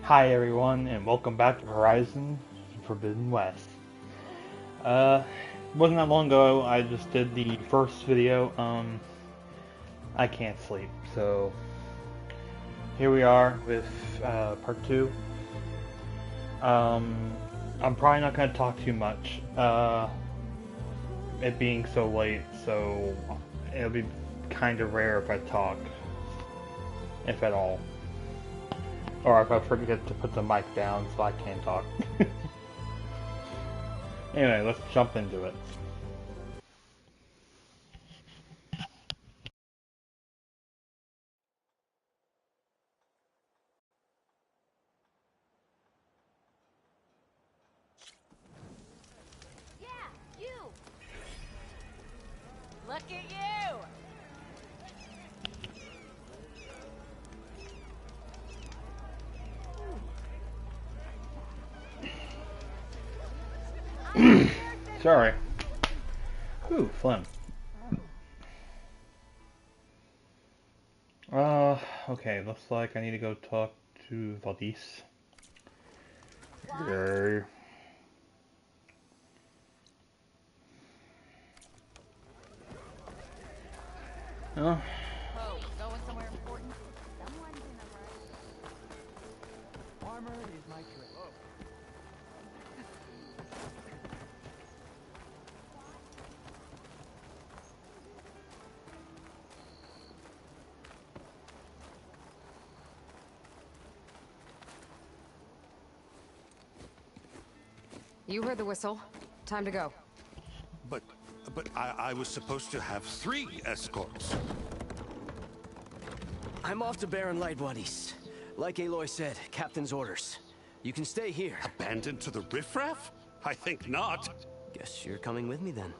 Hi everyone, and welcome back to Horizon Forbidden West. Uh, wasn't that long ago I just did the first video. I can't sleep, so here we are with part 2. I'm probably not going to talk too much, it being so late, so it'll be kind of rare if I talk, if at all. Or if I forget to put the mic down so I can talk. Anyway, let's jump into it. Yeah, you! Look at you! Sorry. Ooh, phlegm. Okay, looks like I need to go talk to Valdis. Grr. Oh, Oh, going somewhere important? Someone's in a rush. Armor is my trick. You heard the whistle. Time to go. But, I was supposed to have 3 escorts. I'm off to Baron Lightwadis. Like Aloy said, Captain's orders. You can stay here. Abandoned to the riffraff? I think not. Guess you're coming with me then.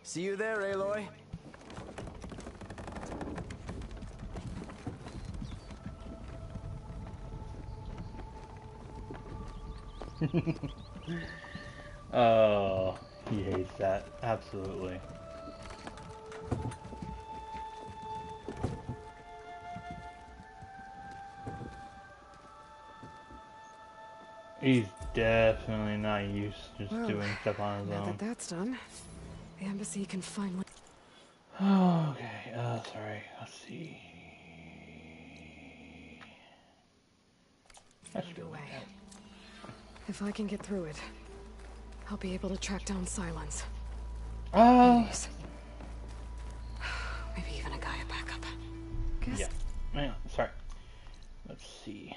See you there, Aloy. oh, he hates that. Absolutely. He's definitely not used to just doing stuff on his Now own. that that's done, the embassy can finally... Okay, sorry, let's see. That should be Underway. okay. If I can get through it, I'll be able to track down Silence. Please. Maybe even a Gaia backup. Guess... Yeah, hang on, sorry. Let's see.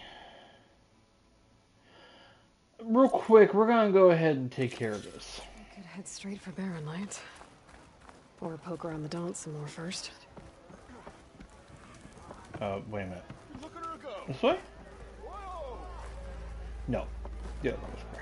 Real quick, we're gonna go ahead and take care of this. Could head straight for Baron Light. Or poke around the Daunt some more first. Wait a minute. This way? No. Yeah, that was correct.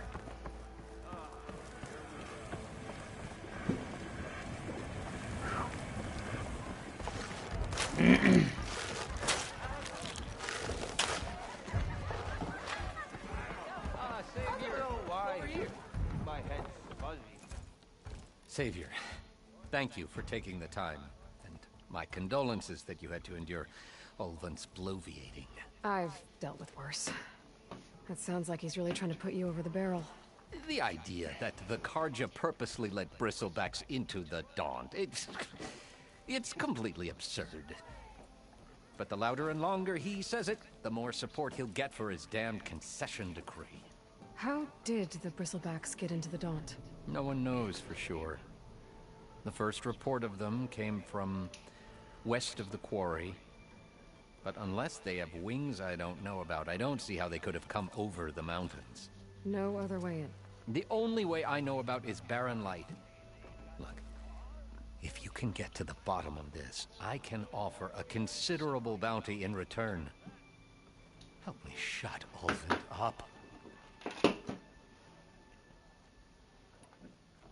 Savior, thank you for taking the time, and my condolences that you had to endure Ulvund's bloviating. I've dealt with worse. That sounds like he's really trying to put you over the barrel. The idea that the Carja purposely let bristlebacks into the Daunt, it's completely absurd. But the louder and longer he says it, the more support he'll get for his damned concession decree. How did the Bristlebacks get into the Daunt? No one knows for sure. The first report of them came from west of the quarry. But unless they have wings I don't know about, I don't see how they could have come over the mountains. No other way in. The only way I know about is Baron Light. Look, if you can get to the bottom of this, I can offer a considerable bounty in return. Help me shut Ulvund up.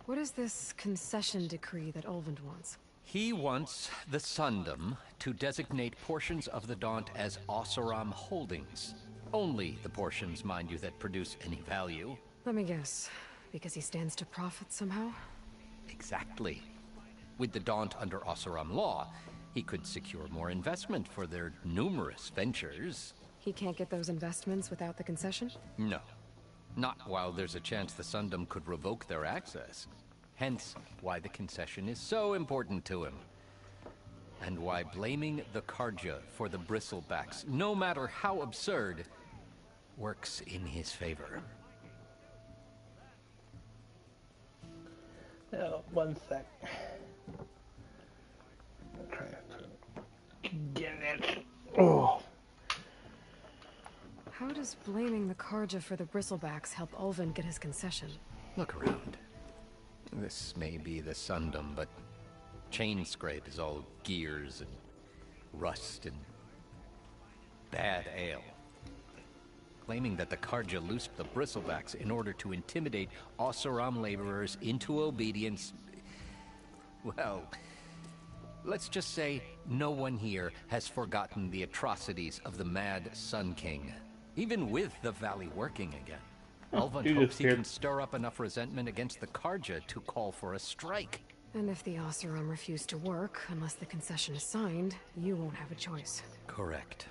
What is this concession decree that Ulvund wants? He wants the Sundom to designate portions of the Daunt as Oseram holdings. Only the portions, mind you, that produce any value. Let me guess. Because he stands to profit somehow? Exactly. With the Daunt under Oseram law, he could secure more investment for their numerous ventures. He can't get those investments without the concession? No. Not while there's a chance the Sundom could revoke their access. Hence, why the concession is so important to him. And why blaming the Carja for the Bristlebacks, no matter how absurd, works in his favor. One sec. I'm trying to get it. Oh. How does blaming the Carja for the Bristlebacks help Ulvund get his concession? Look around. This may be the Sundom, but Chainscrape is all gears and rust and bad ale. Claiming that the Carja loosed the Bristlebacks in order to intimidate Oseram laborers into obedience. Well, let's just say no one here has forgotten the atrocities of the Mad Sun King, even with the Valley working again. Ulvund hopes he can stir up enough resentment against the Carja to call for a strike. And if the Oseram refuse to work, unless the concession is signed, you won't have a choice. Correct.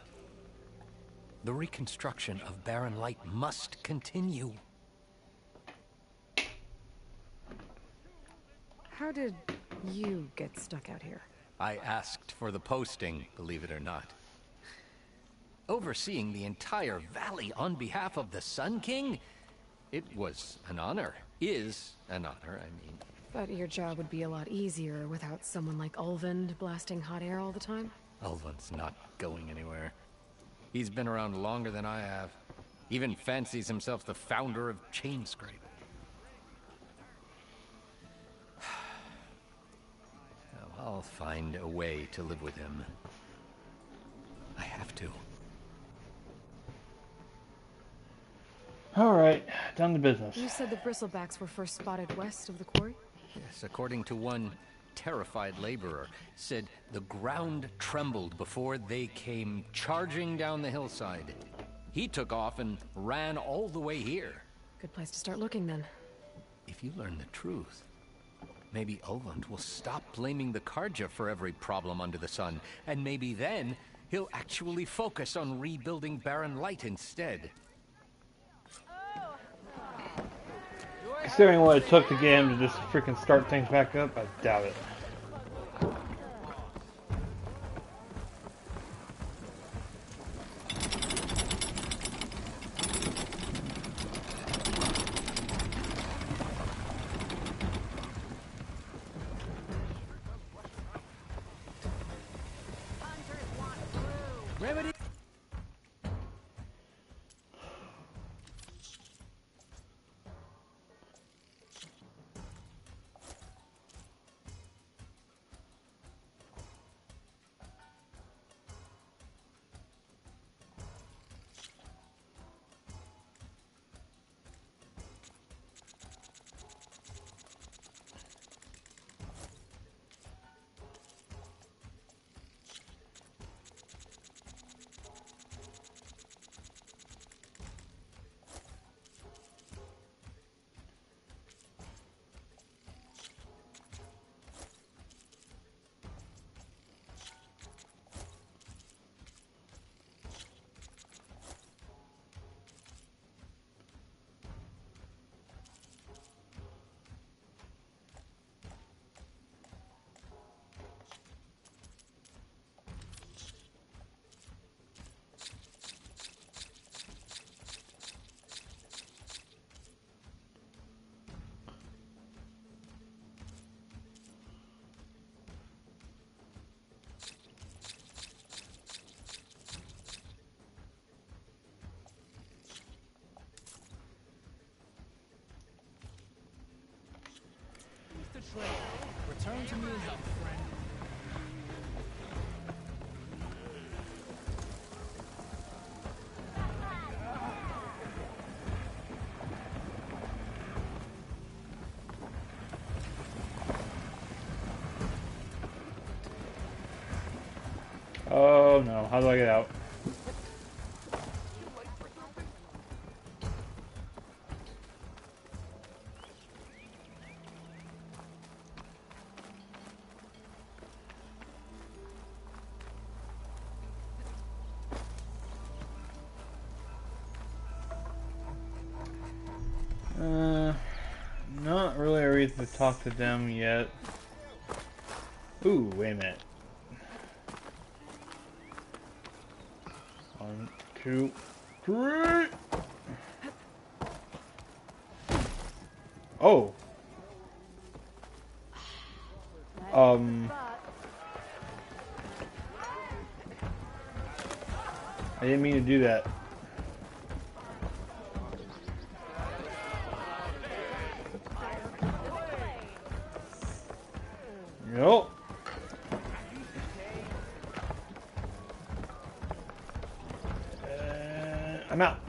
The reconstruction of Barren Light must continue. How did you get stuck out here? I asked for the posting, believe it or not. Overseeing the entire valley on behalf of the Sun King? It was an honor. Is an honor, I mean. But your job would be a lot easier without someone like Ulvund blasting hot air all the time? Ulvund's not going anywhere. He's been around longer than I have. Even fancies himself the founder of Chainscrape. I'll find a way to live with him. I have to. Alright, down to business. You said the Bristlebacks were first spotted west of the quarry? Yes, according to one terrified laborer, said the ground trembled before they came charging down the hillside. He took off and ran all the way here. Good place to start looking then. If you learn the truth, maybe Ulvund will stop blaming the Carja for every problem under the sun, and maybe then he'll actually focus on rebuilding Barren Light instead. Considering what it took to get him to just freaking start things back up, I doubt it. Remedy. Return to me and help, friend. Oh no, how do I get out? talk to them yet. Ooh, wait a minute. 1, 2, 3. Oh. I didn't mean to do that. Nope. I'm out.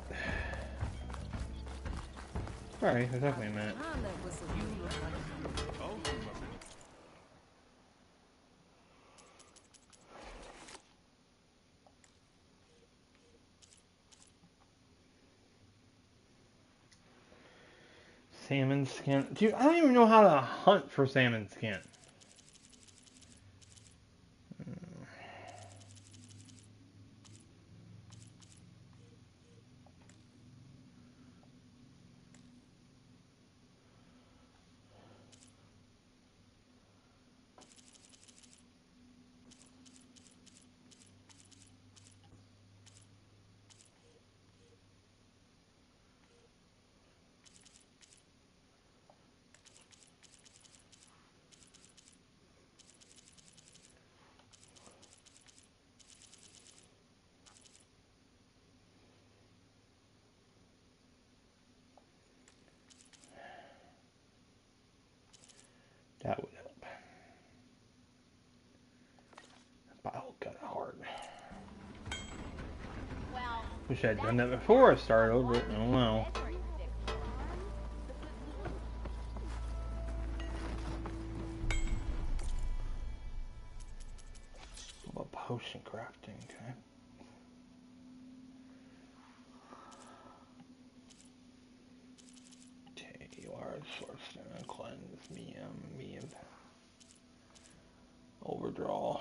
Sorry, it took me a minute. Salmon skin. Dude, I don't even know how to hunt for salmon skin. That would help. Bile got hard. Well, Wish I'd done that before I started over it. I don't know. memory sticks. What about potion crafting? Okay. Large source and cleanse me overdraw.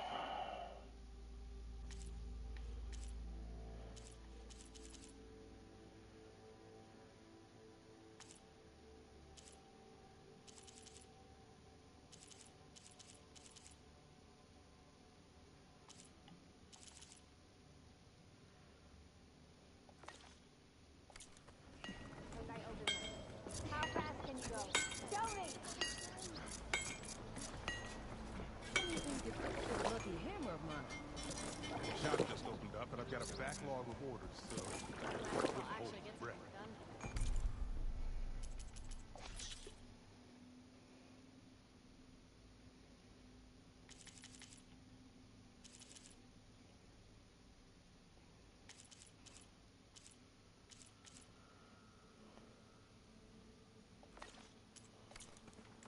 How fast can you go? Donate! Shop just opened up, and I've got a backlog of orders, so Well, actually get some work done.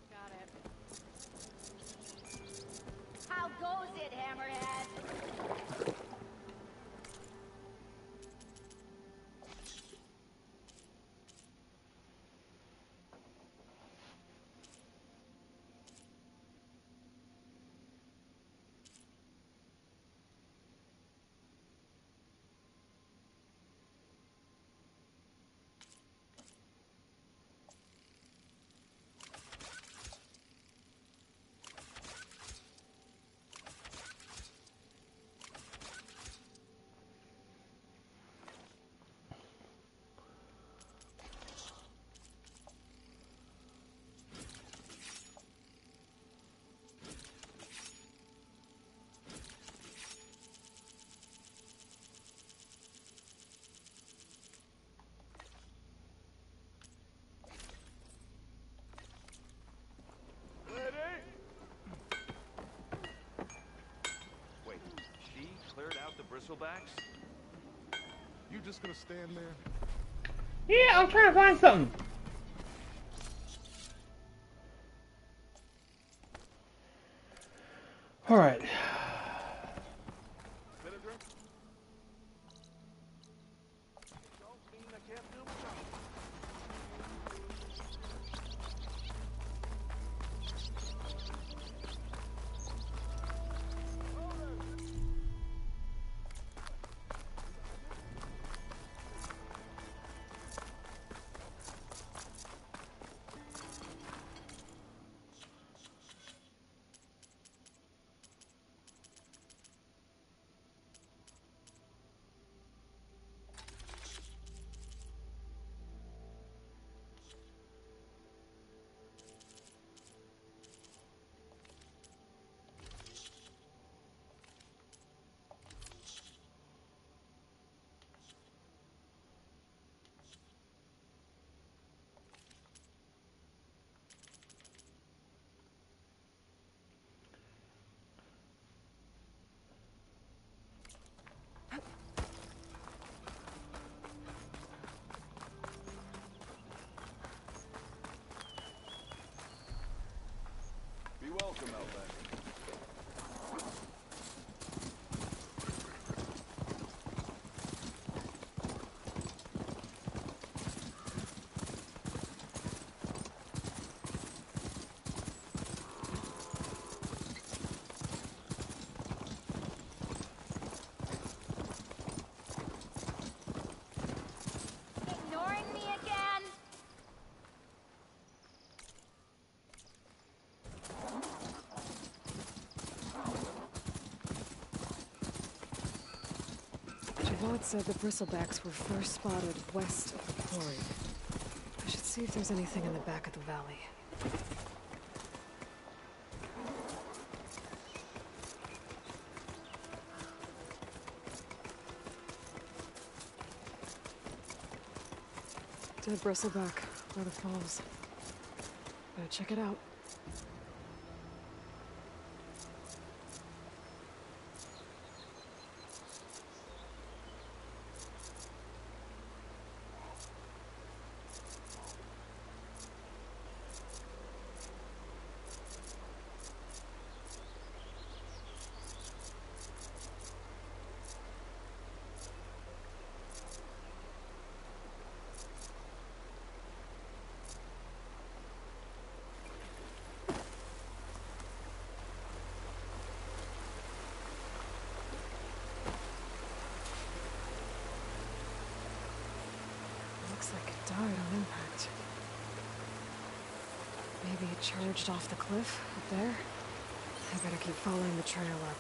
Got it. How goes it, Hammerhead? wait. She cleared out the bristlebacks? You just gonna stand there? Yeah, I'm trying to find something. All right. Vinegar? Don't mean I can't do without. come out back. Ignoring me again? Javod said the bristlebacks were first spotted west of the quarry. I should see if there's anything in the back of the valley. Dead bristleback by the falls. Better check it out. Looks like it died on impact. Maybe it charged off the cliff up there? I better keep following the trail up.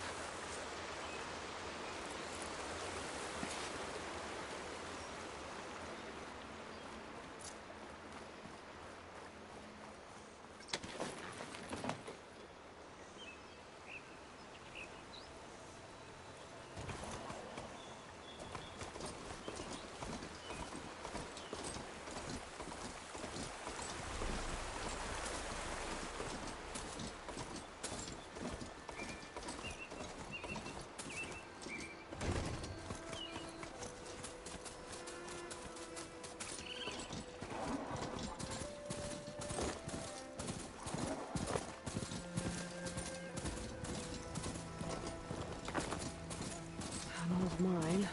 Mine.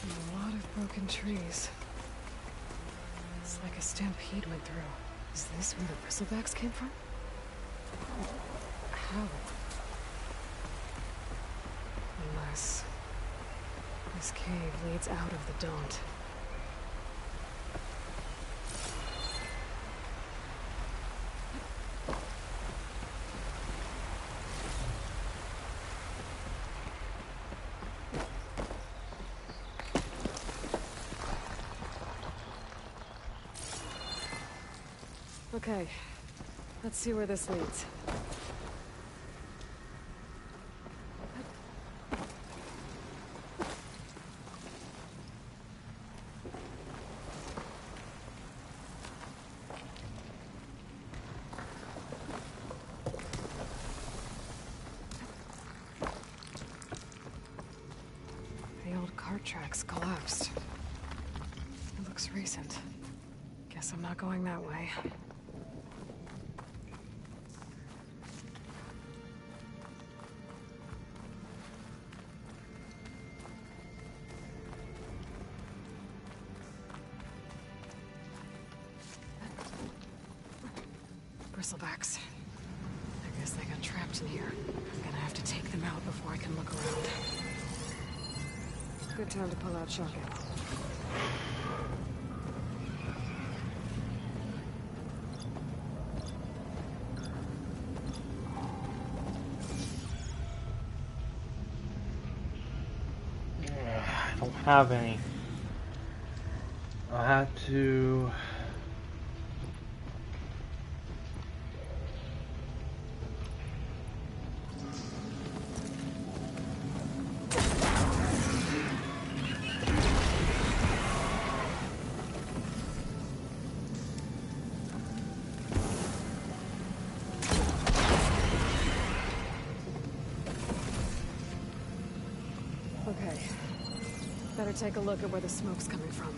And a lot of broken trees. It's like a stampede went through. Is this where the bristlebacks came from? How? Unless this cave leads out of the Daunt. Okay, let's see where this leads. The old cart tracks collapsed. It looks recent. Guess I'm not going that way. Bristlebacks. I guess they got trapped in here. I'm gonna have to take them out before I can look around. Good time to pull out shotgun. I don't have any. I had to... Okay. Better take a look at where the smoke's coming from.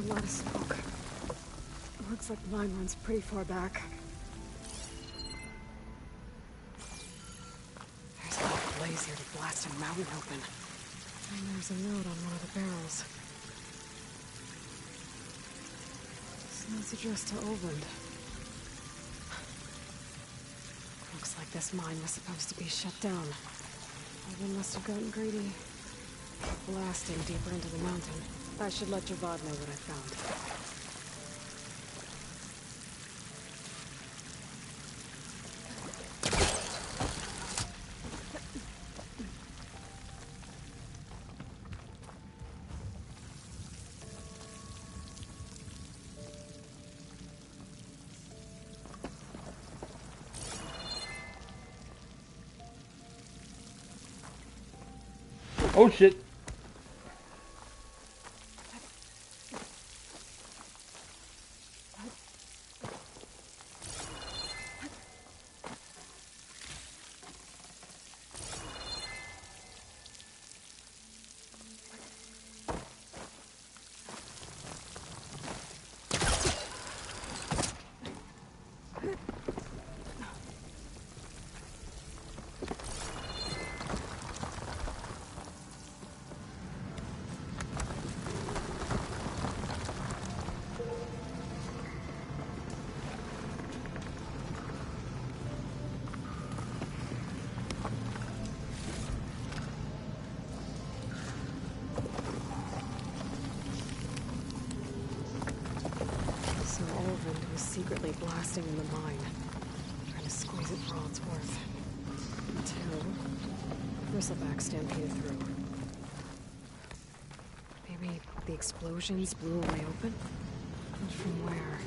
a lot of smoke. Looks like the mine runs pretty far back. There's enough blaze here to blast a mountain open. And there's a note on one of the barrels. This note's addressed to Olvend. Looks like this mine was supposed to be shut down. Olvend must have gotten greedy. Blasting deeper into the mountain. I should let Javad know what I found. Oh shit! Secretly blasting in the mine, trying to squeeze it for all it's worth. Until Bristleback stampeded through. Maybe the explosions blew a way open? But from where?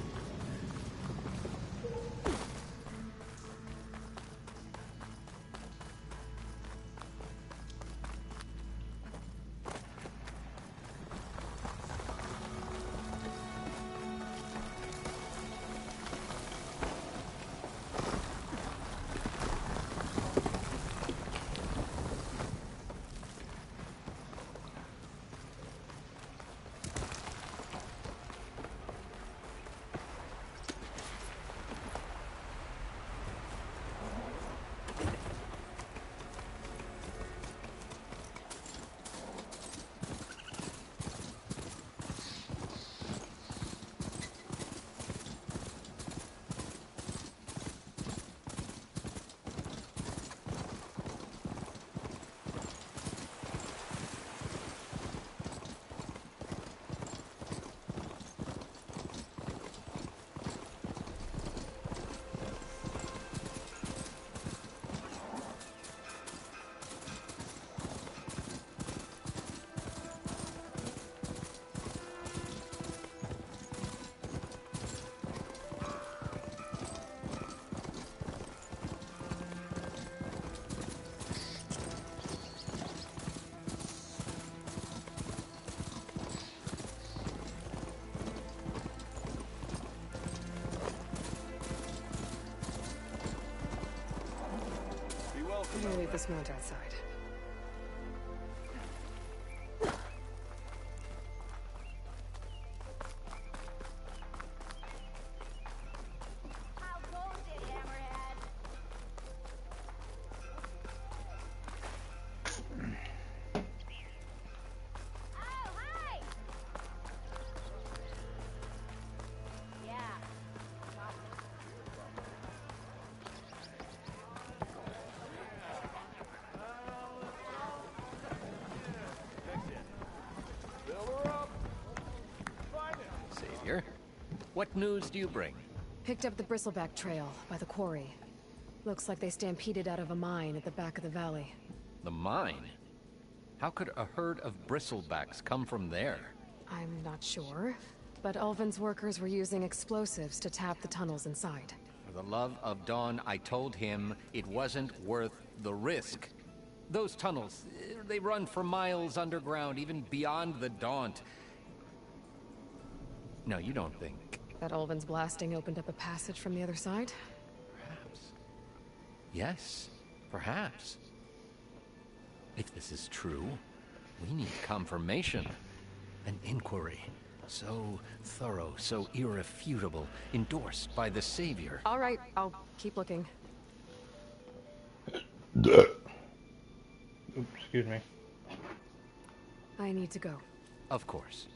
I'm gonna leave this mount outside. How goes it, Hammerhead? Oh, hi! Yeah. Savior, what news do you bring? Picked up the Bristleback trail by the quarry. Looks like they stampeded out of a mine at the back of the valley. The mine? How could a herd of bristlebacks come from there? I'm not sure, but Ulvin's workers were using explosives to tap the tunnels inside. For the love of Dawn, I told him it wasn't worth the risk. Those tunnels, they run for miles underground, even beyond the Daunt. No, you don't think. That Ulvin's blasting opened up a passage from the other side? Perhaps. Yes, perhaps. If this is true, we need confirmation. An inquiry. So thorough, so irrefutable, endorsed by the Savior. All right, I'll keep looking. Oops, excuse me. I need to go. Of course.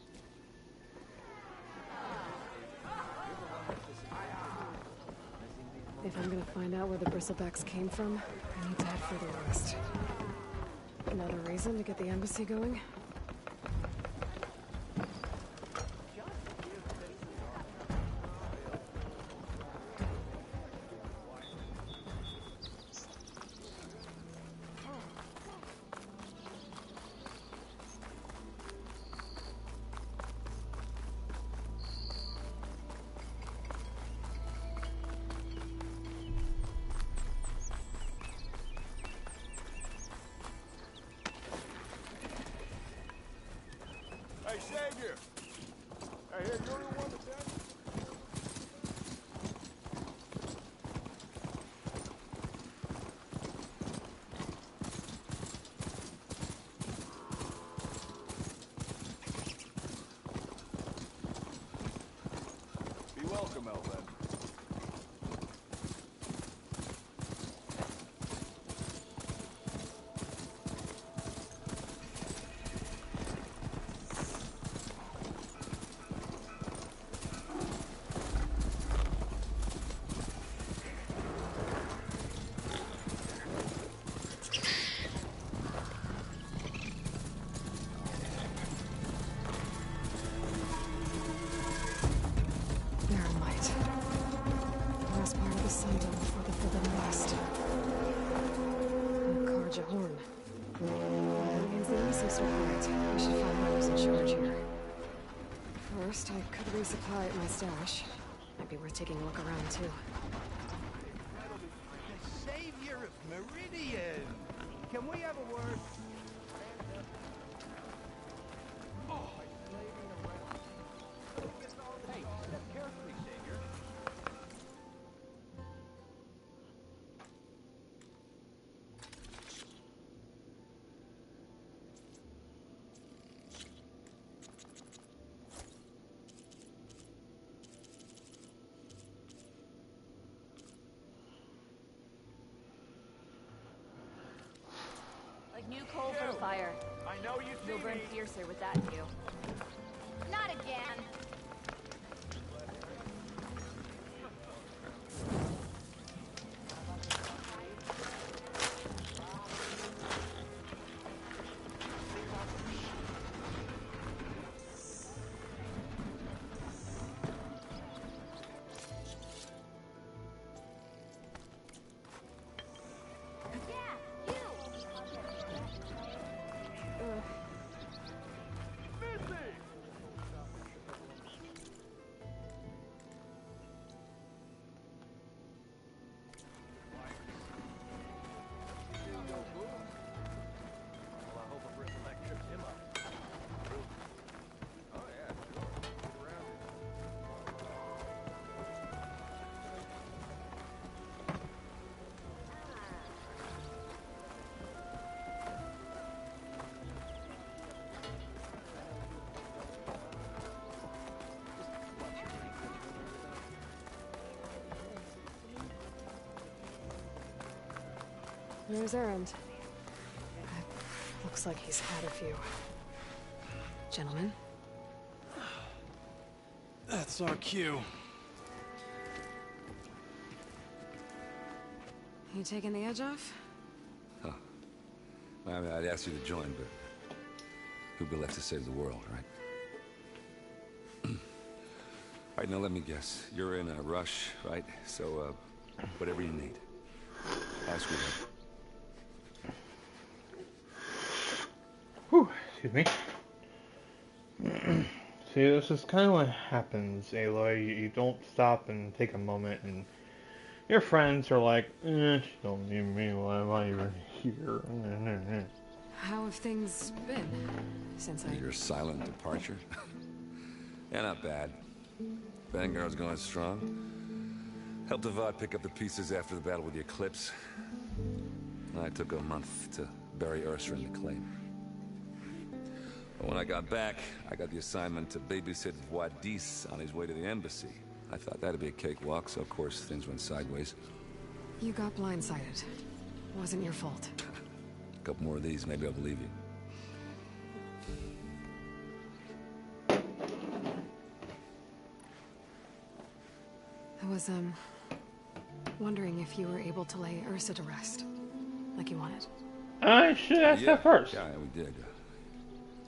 If I'm gonna find out where the bristlebacks came from, I need to head further west. Another reason to get the embassy going? Hey, Savior! Hey, here, you're the one that's at? Be welcome, Elven. Horn. That means the East are quiet. I should find whoever's in charge here. First, I could resupply at my stash. Might be worth taking a look around, too. The Savior of Meridian! Can we have a word? Hey, step carefully, Savior. Like new coal for the fire. I know you see You'll burn me. fiercer with that view. Not again. There's Erend. Looks like he's had a few. Gentlemen? That's our cue. You taking the edge off? Huh. I mean, I'd ask you to join, but who'd be left to save the world, right? All right, now let me guess. You're in a rush, right? So, whatever you need. Ask me that. Whew, excuse me. See, this is kind of what happens, Aloy. You don't stop and take a moment, and your friends are like, she don't need me, why am I even here? How have things been since I... Your silent departure? Yeah, not bad. Vanguard's going strong. Helped Avad pick up the pieces after the battle with the Eclipse. I took a month to bury Ursa in the claim. But when I got back, I got the assignment to babysit Wadis on his way to the embassy. I thought that'd be a cakewalk, so of course things went sideways. You got blindsided. Wasn't your fault. A couple more of these, maybe I'll believe you. I was, wondering if you were able to lay Ursa to rest, like you wanted. I should ask that first. Yeah, we did.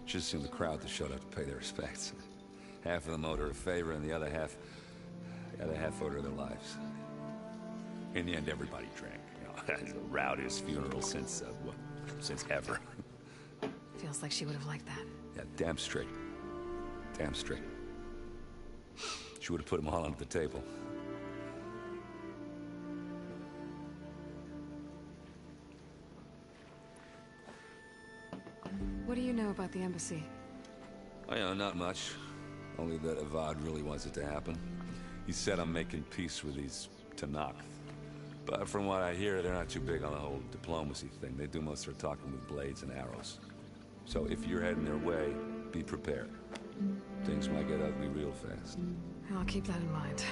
Just assumed the crowd that showed up to pay their respects. Half of them owed her a favor, and the other half owed her their lives. In the end, everybody drank. You know, it's the rowdiest funeral since ever. Feels like she would have liked that. Yeah, damn straight. Damn straight. She would have put them all under the table. What do you know about the embassy? Oh, yeah, not much. Only that Avad really wants it to happen. He said I'm making peace with these Tenakth. But from what I hear, they're not too big on the whole diplomacy thing. They do most of their talking with blades and arrows. So if you're heading their way, be prepared. Things might get ugly real fast. I'll keep that in mind.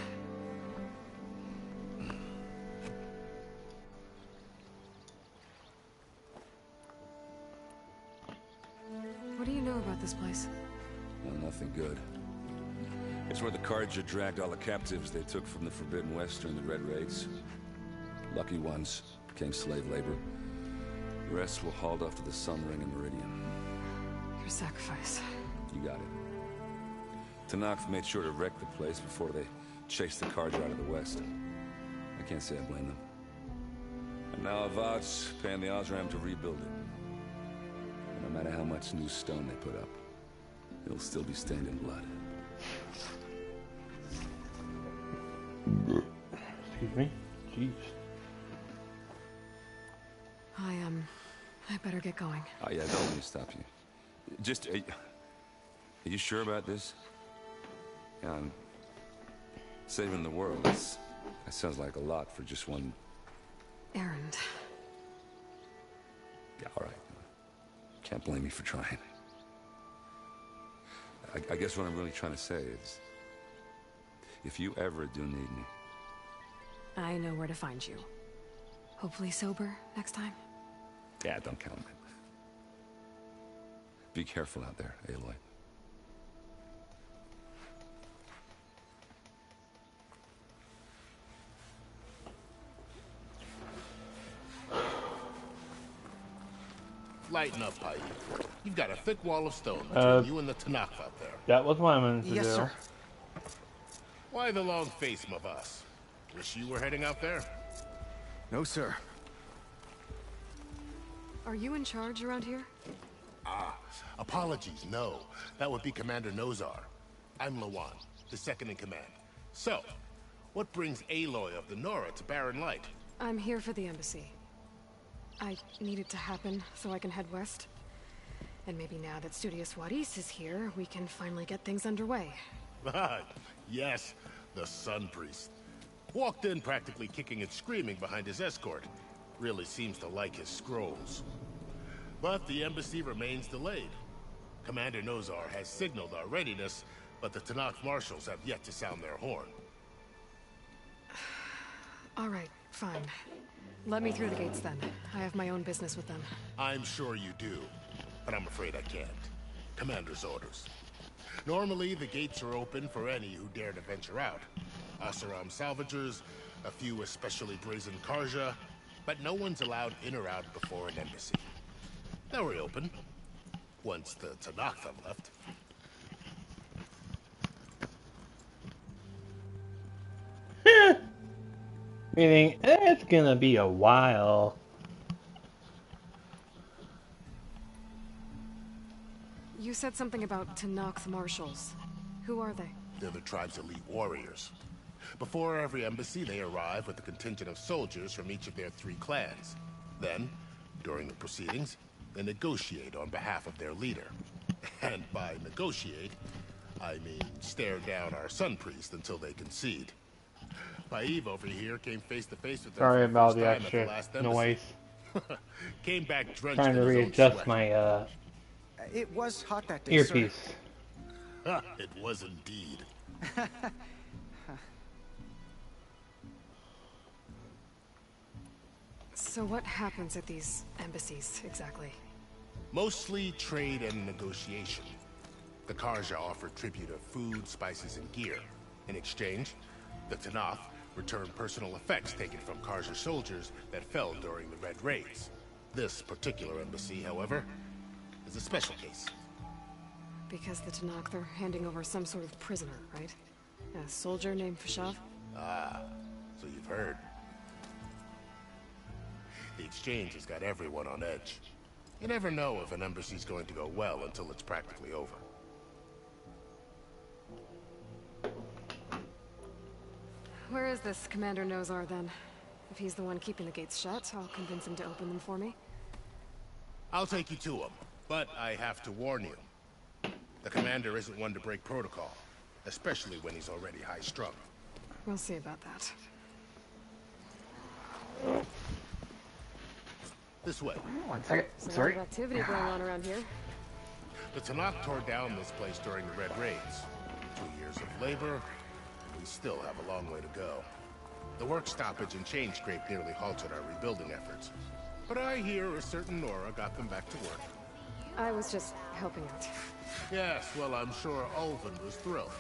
What do you know about this place? Well, nothing good. It's where the Carja dragged all the captives they took from the Forbidden West during the Red Raids. Lucky ones became slave labor. The rest were hauled off to the Sun Ring and Meridian. Your sacrifice. You got it. Tenakth made sure to wreck the place before they chased the Carja out of the West. I can't say I blame them. And now Avad's paying the Osram to rebuild it. And no matter how much new stone they put up, it'll still be stained in blood. Excuse me? Jeez. I better get going. Oh yeah, don't let me stop you. Just, are you sure about this? Yeah, I'm saving the world. That sounds like a lot for just one... Errand. Yeah, all right. Can't blame me for trying. I guess what I'm really trying to say is, if you ever do need me... I know where to find you. Hopefully sober next time. Yeah, don't count on it. Be careful out there, Aloy. Lighten up, Pike. You've got a thick wall of stone between you and the Tenakth out there. That was what I meant to do. Yes, sir. Why the long face, Mavas? Wish you were heading out there? No, sir. Are you in charge around here? Ah, apologies, no. That would be Commander Nozar. I'm Lawan, the second in command. So, what brings Aloy of the Nora to Barren Light? I'm here for the embassy. I need it to happen so I can head west. And maybe now that Studious Wadis is here, we can finally get things underway. Yes, the Sun Priest. Walked in practically kicking and screaming behind his escort. Really seems to like his scrolls. But the embassy remains delayed. Commander Nozar has signaled our readiness, but the Tenakth marshals have yet to sound their horn. All right, fine. Let me through the gates then. I have my own business with them. I'm sure you do, but I'm afraid I can't. Commander's orders. Normally, the gates are open for any who dare to venture out. Oseram salvagers, a few especially brazen Carja, but no one's allowed in or out before an embassy. They'll reopen, once the Tenakth have left. Meaning, it's gonna be a while. You said something about Tenakth marshals. Who are they? They're the tribe's elite warriors. Before every embassy, they arrive with a contingent of soldiers from each of their 3 clans. Then, during the proceedings, they negotiate on behalf of their leader. And by negotiate, I mean stare down our Sun Priest until they concede. Paeve over here came face to face with them. Sorry for about the the first time at extra the last embassy. noise. Came back drenched Trying to in his own readjust sweat. my It was hot that day, Earpiece. Ha, it was indeed. So what happens at these embassies, exactly? Mostly trade and negotiation. The Karja offer tribute of food, spices, and gear. In exchange, the Tenakth return personal effects taken from Karja soldiers that fell during the Red Raids. This particular embassy, however, is a special case. Because the Tenakth are handing over some sort of prisoner, right? A soldier named Fashav? Ah, so you've heard. The exchange has got everyone on edge. You never know if an embassy's going to go well until it's practically over. Where is this Commander Nozar, then? If he's the one keeping the gates shut, I'll convince him to open them for me. I'll take you to him, but I have to warn you. The commander isn't one to break protocol, especially when he's already high-strung. We'll see about that. This way. 1 second. There's a lot Sorry. of activity going on around here. The Tenakth tore down this place during the Red Raids. 2 years of labor, and we still have a long way to go. The work stoppage and chain scrape nearly halted our rebuilding efforts. But I hear a certain Nora got them back to work. I was just helping out. Yes, well, I'm sure Ulvin was thrilled.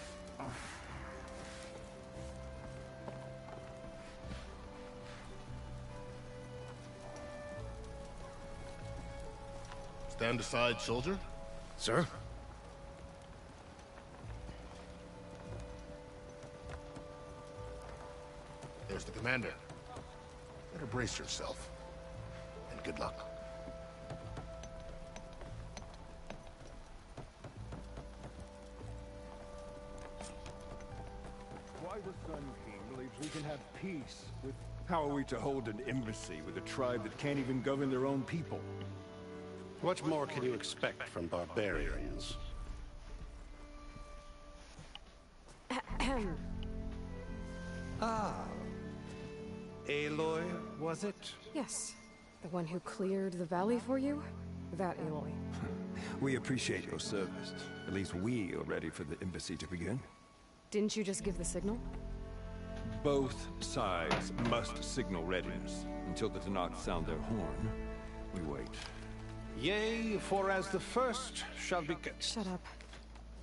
Stand aside, soldier. Sir? There's the commander. Better brace yourself. And good luck. Why the Sun King believes we can have peace with... How are we to hold an embassy with a tribe that can't even govern their own people? What more can you expect from barbarians? Ah. Aloy, was it? Yes. The one who cleared the valley for you? That Aloy. We appreciate your service. At least we are ready for the embassy to begin. Didn't you just give the signal? Both sides must signal readiness. Until the Tenakth sound their horn, we wait. Yea, for as the first shall be... Shut up.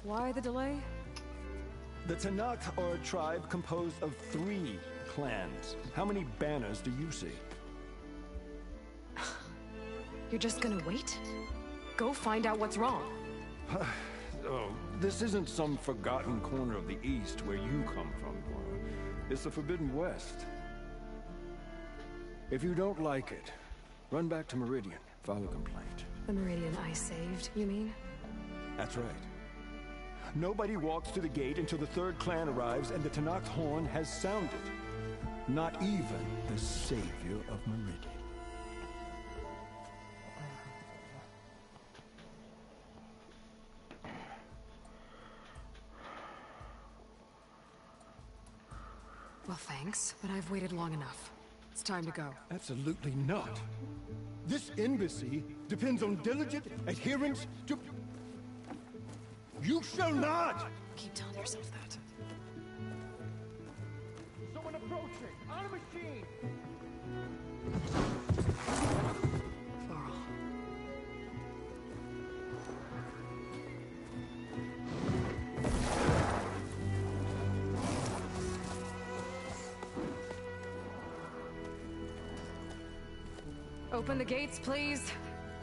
Why the delay? The Tenakth are a tribe composed of 3 clans. How many banners do you see? You're just gonna wait? Go find out what's wrong. Oh, this isn't some forgotten corner of the East where you come from, Nora. It's the Forbidden West. If you don't like it, run back to Meridian. File a complaint. The Meridian I saved, you mean? That's right. Nobody walks to the gate until the 3rd clan arrives and the Tenakth horn has sounded. Not even the savior of Meridian. Well, thanks, but I've waited long enough. It's time to go. Absolutely not. This embassy depends on diligent adherence to... You shall not! Keep telling yourself that. Someone approaching! On a machine! Varl. Open the gates, please.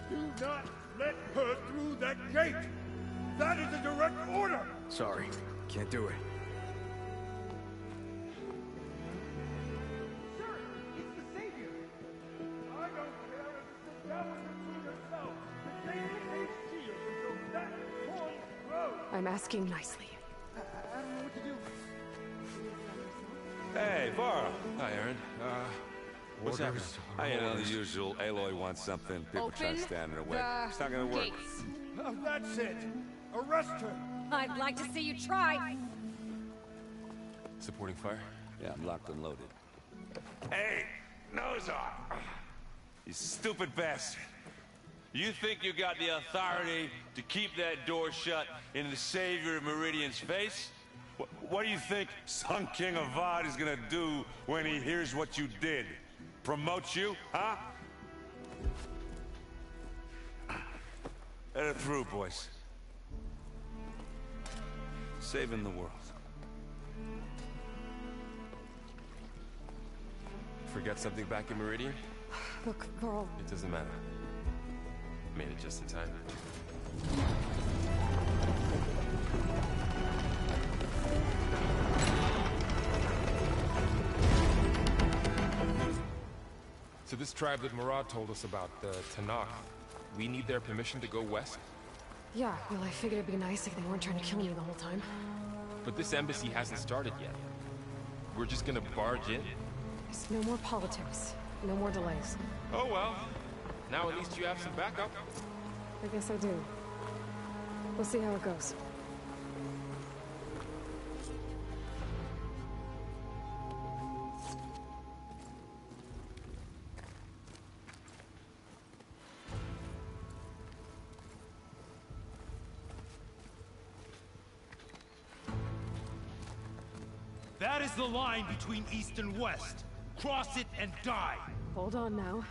Do not let her through that gate! That is a direct order! Sorry, can't do it. Sir, it's the Savior! I don't care if it's the devil between yourselves. The Savior takes shield until that horn grows. I'm asking nicely. I don't know what to do. Hey, Varl. Hi, Aaron. What's happening? You know, the usual. Aloy wants something. People try to stand in her way. It's not gonna work. Gates. That's it! Arrest her! I'd like to see you try. Supporting fire? Yeah, I'm locked and loaded. Hey, Nozar! You stupid bastard! You think you got the authority to keep that door shut in the Savior of Meridian's face? What do you think Sun King Avad is gonna do when he hears what you did? Promote you, huh? Let it through, boys. Saving the world. Forget something back in Meridian? Look, Carl. It doesn't matter. Made it just in time. So this tribe that Murad told us about, the Tanakh, we need their permission to go west? Yeah, well, I figured it'd be nice if they weren't trying to kill me the whole time. But this embassy hasn't started yet. We're just gonna barge in? There's no more politics. No more delays. Oh well. Now at least you have some backup. I guess I do. We'll see how it goes. That is the line between East and West. Cross it and die. Hold on now.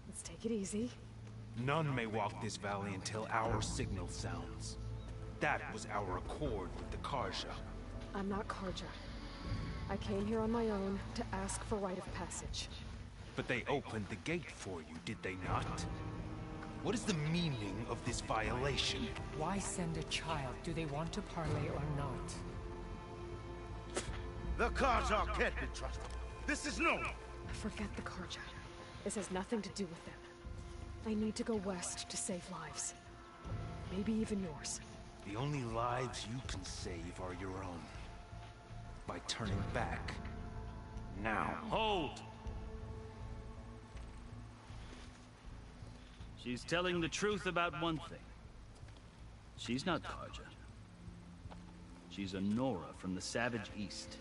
Let's take it easy. None may walk this valley until our signal sounds. That was our accord with the Karja. I'm not Karja. I came here on my own to ask for rite of passage. But they opened the gate for you, did they not? What is the meaning of this violation? Why send a child? Do they want to parley or not? The Karja can't be trusted. This is known. Forget the Karja. This has nothing to do with them. I need to go west to save lives. Maybe even yours. The only lives you can save are your own. By turning back. Now. Hold! She's telling the truth about one thing. She's not Karja. She's a Nora from the Savage East.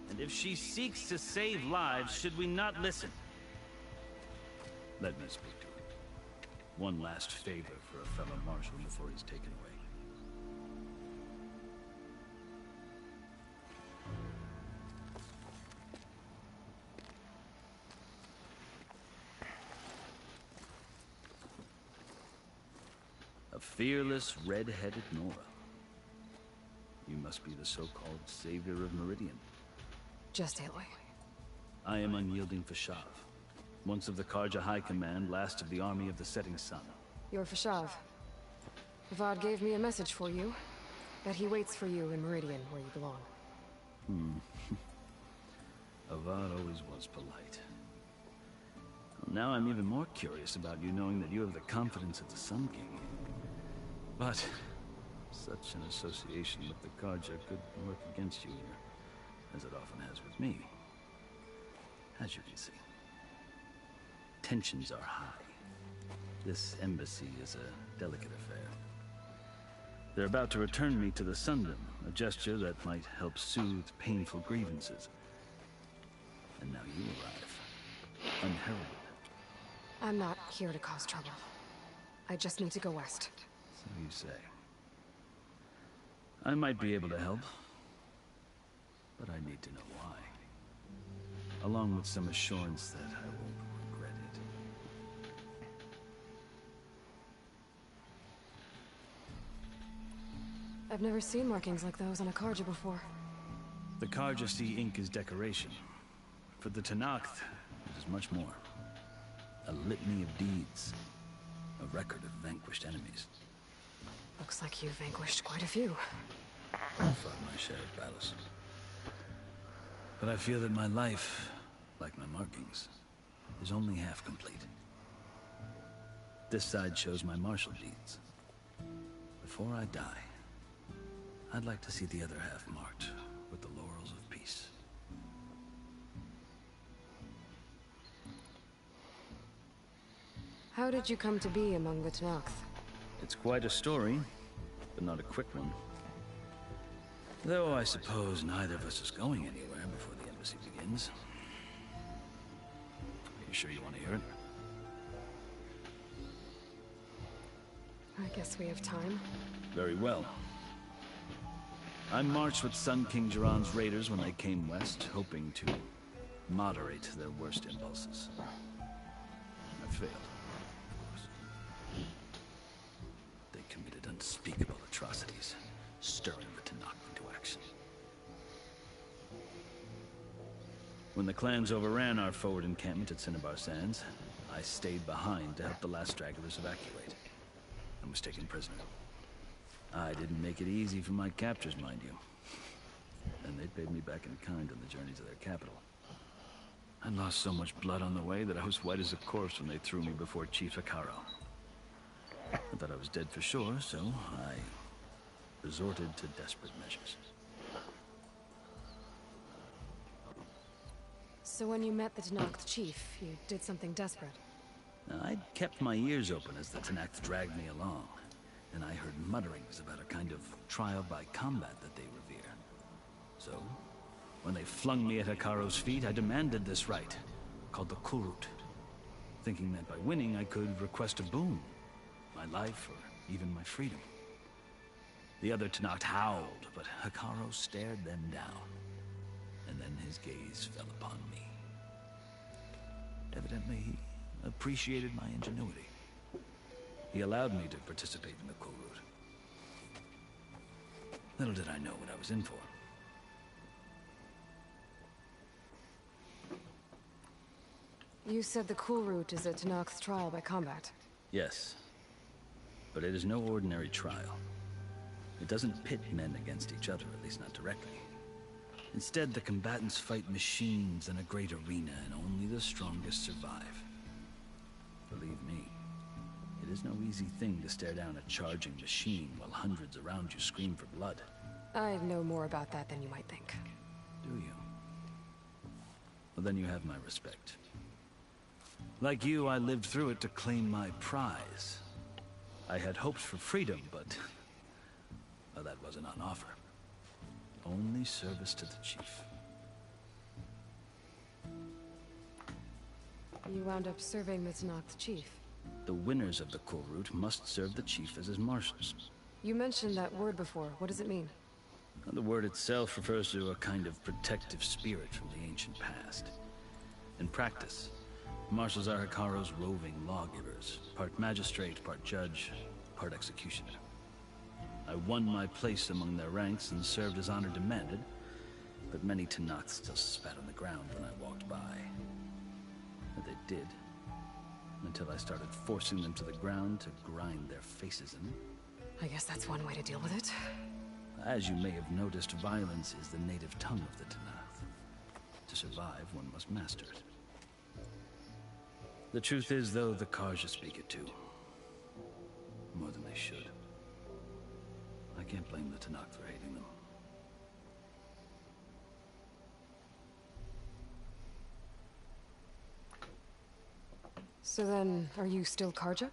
And if she seeks to save lives, should we not listen? Let me speak to her. One last favor for a fellow marshal before he's taken away. A fearless, red-headed Nora. You must be the so-called Savior of Meridian. Just Aloy. I am Unyielding Fashav. Once of the Karja High Command, last of the army of the Setting Sun. You're Fashav. Avad gave me a message for you. That he waits for you in Meridian, where you belong. Avad always was polite. Well, now I'm even more curious about you knowing that you have the confidence of the Sun King. But such an association with the Karja could work against you here, as it often has with me. As you can see, tensions are high. This embassy is a delicate affair. They're about to return me to the Sundom, a gesture that might help soothe painful grievances. And now you arrive, unheralded. I'm not here to cause trouble. I just need to go west. So you say. I might be able to help, but I need to know why. Along with some assurance that I won't regret it. I've never seen markings like those on a Karja before. The Karja see ink as decoration. For the Tanakh, it is much more. A litany of deeds. A record of vanquished enemies. Looks like you've vanquished quite a few. I've fought my share of battles. But I feel that my life, like my markings, is only half complete. This side shows my martial deeds. Before I die, I'd like to see the other half marked with the laurels of peace. How did you come to be among the Tanakh? It's quite a story, but not a quick one. Though I suppose neither of us is going anywhere before the embassy begins. Are you sure you want to hear it? I guess we have time. Very well. I marched with Sun King Jiran's raiders when they came west, hoping to moderate their worst impulses. I failed, of course. They committed unspeakable atrocities, stirring the Tenakth into action. When the clans overran our forward encampment at Cinnabar Sands, I stayed behind to help the last stragglers evacuate, and was taken prisoner. I didn't make it easy for my captors, mind you. And they paid me back in kind on the journey to their capital. I lost so much blood on the way that I was white as a corpse when they threw me before Chief Hekarro. I thought I was dead for sure, so I resorted to desperate measures. So when you met the Tenakth chief, you did something desperate? I'd kept my ears open as the Tenakth dragged me along, and I heard mutterings about a kind of trial by combat that they revere. So, when they flung me at Hekarro's feet, I demanded this right, called the Kulrut, thinking that by winning I could request a boon, my life or even my freedom. The other Tenakth howled, but Hekarro stared them down, and then his gaze fell upon me. Evidently, he appreciated my ingenuity. He allowed me to participate in the Kulrut. Little did I know what I was in for. You said the Kulrut is a Tenakth trial by combat. Yes, but it is no ordinary trial. It doesn't pit men against each other, at least not directly. Instead, the combatants fight machines in a great arena, and only the strongest survive. Believe me, it is no easy thing to stare down a charging machine while hundreds around you scream for blood. I know more about that than you might think. Do you? Well, then you have my respect. Like you, I lived through it to claim my prize. I had hoped for freedom, but well, that wasn't on offer. Only service to the chief. You wound up serving the Tenakth chief. The winners of the Kulrut must serve the chief as his marshals. You mentioned that word before. What does it mean? The word itself refers to a kind of protective spirit from the ancient past. In practice, marshals are Hekarro's roving lawgivers, part magistrate, part judge, part executioner. I won my place among their ranks and served as honor demanded, but many Tenakth still spat on the ground when I walked by. But they did, until I started forcing them to the ground to grind their faces in. I guess that's one way to deal with it. As you may have noticed, violence is the native tongue of the Tenakth. To survive, one must master it. The truth is, though, the Carja speak it too. More than they should. I can't blame the Tenakth for hating them. So then, are you still Carja?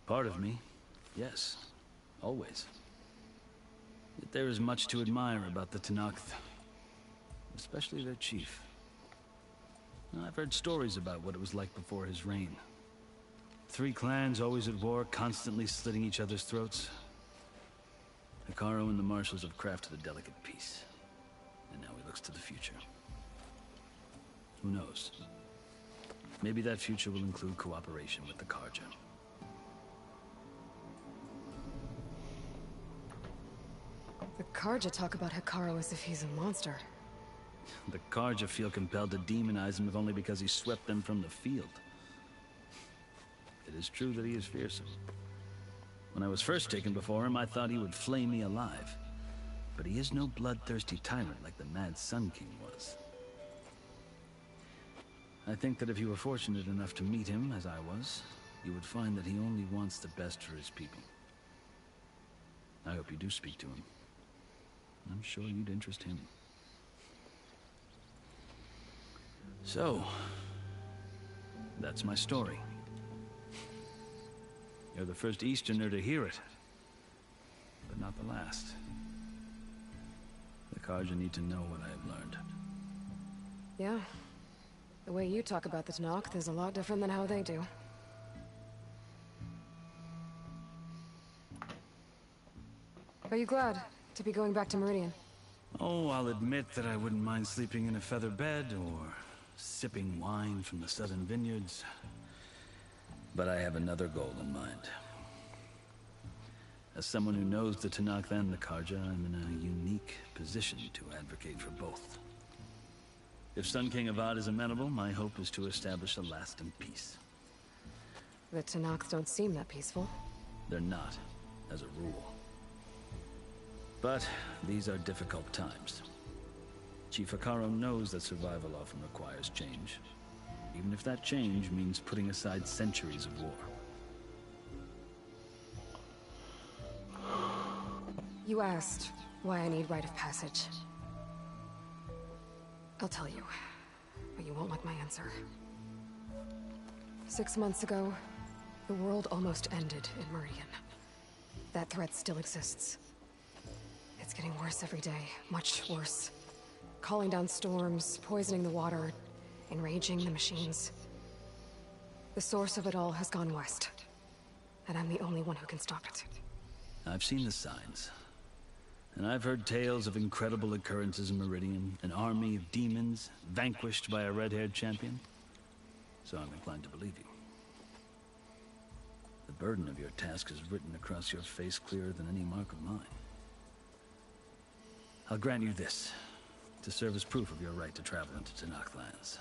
Part of me, yes. Always. Yet there is much to admire about the Tenakth. Especially their chief. I've heard stories about what it was like before his reign. 3 clans always at war, constantly slitting each other's throats. Hekarro and the marshals have crafted a delicate peace. And now he looks to the future. Who knows? Maybe that future will include cooperation with the Carja. The Carja talk about Hekarro as if he's a monster. The Carja feel compelled to demonize him if only because he swept them from the field. It is true that he is fearsome. When I was first taken before him, I thought he would flay me alive. But he is no bloodthirsty tyrant like the Mad Sun King was. I think that if you were fortunate enough to meet him, as I was, you would find that he only wants the best for his people. I hope you do speak to him. I'm sure you'd interest him. So, that's my story. You're the first Easterner to hear it, but not the last. The Carja need to know what I have learned. Yeah. The way you talk about the Tenakth is a lot different than how they do. Are you glad to be going back to Meridian? Oh, I'll admit that I wouldn't mind sleeping in a feather bed or sipping wine from the southern vineyards. But I have another goal in mind. As someone who knows the Tenakth and the Carja, I'm in a unique position to advocate for both. If Sun King Avad is amenable, my hope is to establish a lasting peace. The Tenakth don't seem that peaceful. They're not, as a rule. But these are difficult times. Chief Hekarro knows that survival often requires change, even if that change means putting aside centuries of war. You asked why I need rite of passage. I'll tell you, but you won't like my answer. 6 months ago, the world almost ended in Meridian. That threat still exists. It's getting worse every day, much worse. Calling down storms, poisoning the water, enraging the machines. The source of it all has gone west, and I'm the only one who can stop it. I've seen the signs. And I've heard tales of incredible occurrences in Meridian, an army of demons vanquished by a red-haired champion. So I'm inclined to believe you. The burden of your task is written across your face clearer than any mark of mine. I'll grant you this, to serve as proof of your right to travel into Tenakth lands.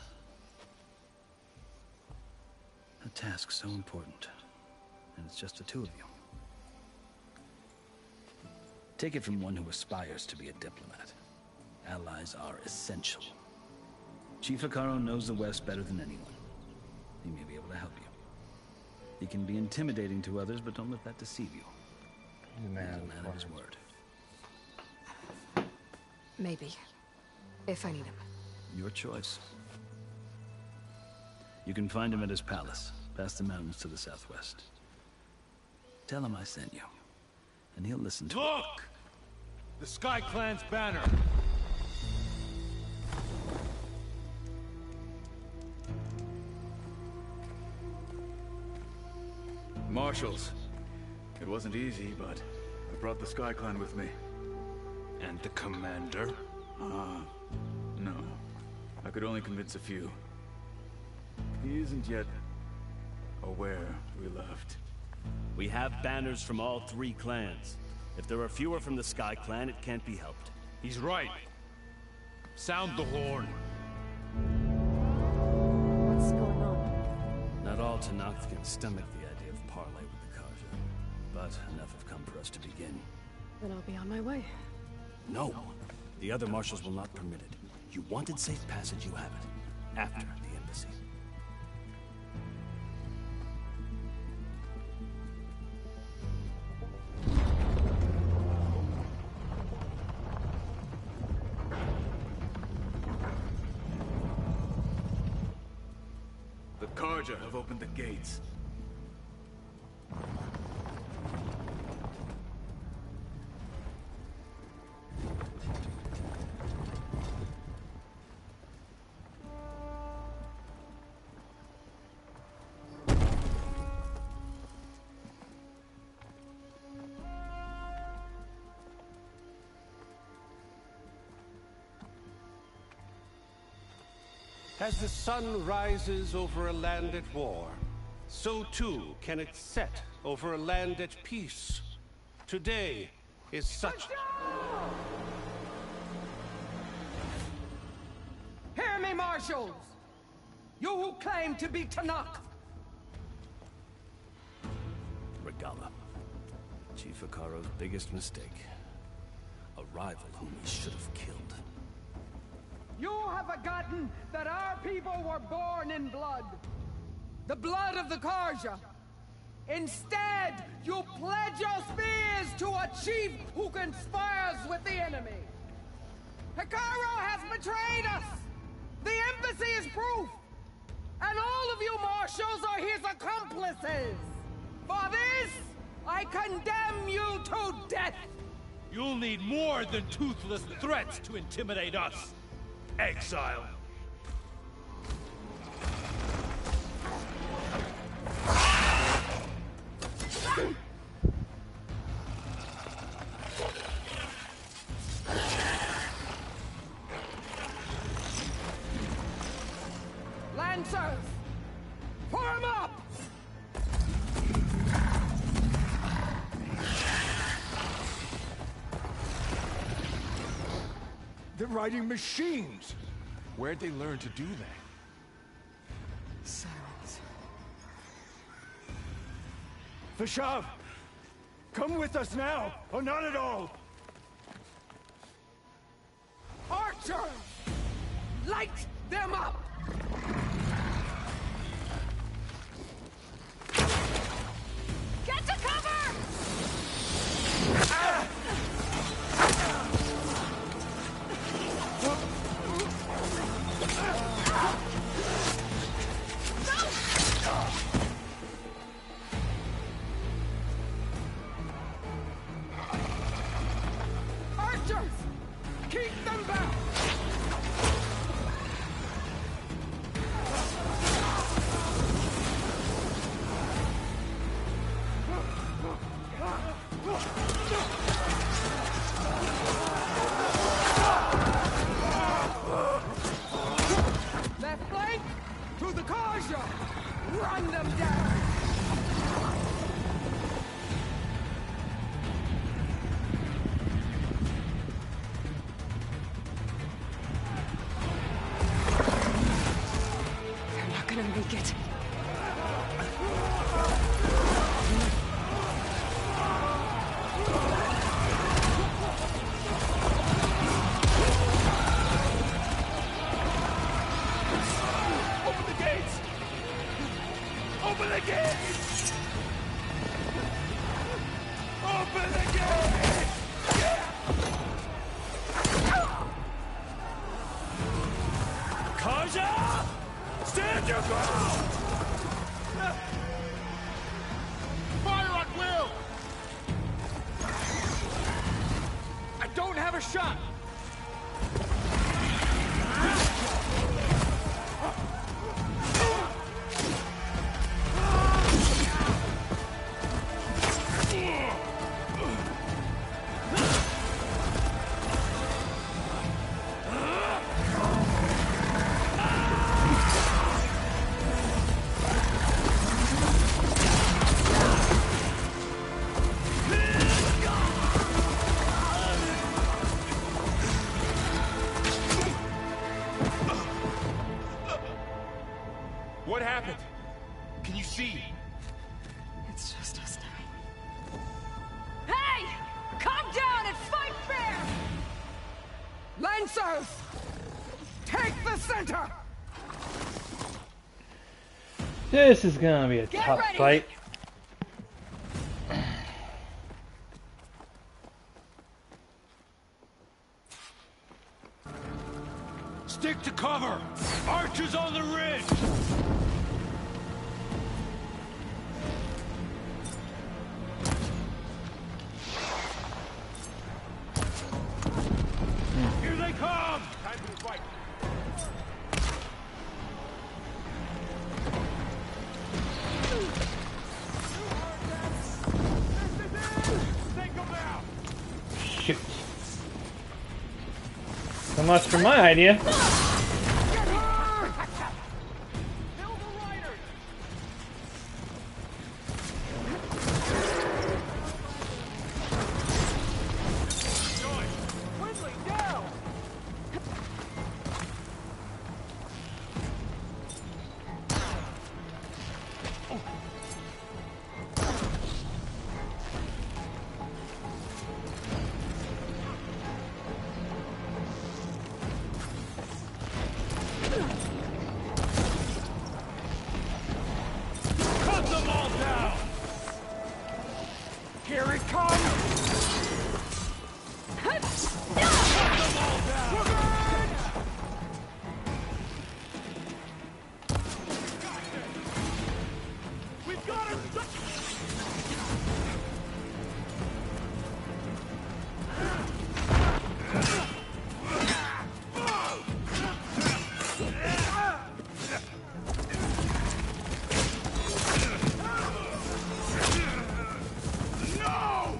A task so important, and it's just the two of you. Take it from one who aspires to be a diplomat. Allies are essential. Chief Hekarro knows the West better than anyone. He may be able to help you. He can be intimidating to others, but don't let that deceive you. He's a man of his word. Maybe. If I need him. Your choice. You can find him at his palace, past the mountains to the southwest. Tell him I sent you, and he'll listen to Look! The Sky Clan's banner! Marshals. It wasn't easy, but I brought the Sky Clan with me. And the commander? No. I could only convince a few. He isn't yet aware we left. We have banners from all 3 clans. If there are fewer from the Sky Clan, it can't be helped. He's right. Sound the horn. What's going on? Not all Tenakth can stomach the idea of parley with the Carja, but enough have come for us to begin. Then I'll be on my way. No. The other marshals will not permit it. You wanted safe passage, you have it. After the embassy. The Carja have opened the gates. As the sun rises over a land at war, so too can it set over a land at peace. Today is such... Hear me, marshals! You who claim to be Tenakth! Regalla. Chief Hekarro's biggest mistake. A rival whom he should have killed. You have forgotten that our people were born in blood. The blood of the Carja. Instead, you pledge your spears to a chief who conspires with the enemy. Hekarro has betrayed us. The embassy is proof. And all of you marshals are his accomplices. For this, I condemn you to death. You'll need more than toothless threats to intimidate us. Exile. They're riding machines. Where'd they learn to do that? Silence. Vashav! Come with us now, or not at all! Archer! Light them up! Get to cover! Archers! Keep them back! Left flank! To the Karja! Run them down! They're not gonna make it. Open the gates! Open the gates! Open the gates! Karja! Stand your ground! Fire at will! I don't have a shot! What happened? Can you see? It's just us now. Hey! Calm down and fight fair! Lancers! Take the center! This is gonna be a Get tough ready. fight. Stick to cover! Archers on the ridge! Here they come! Time to fight! Take them out! Shoot. So much for my idea. Cut them all down! Here it comes! Cut them all down! We've got him! No!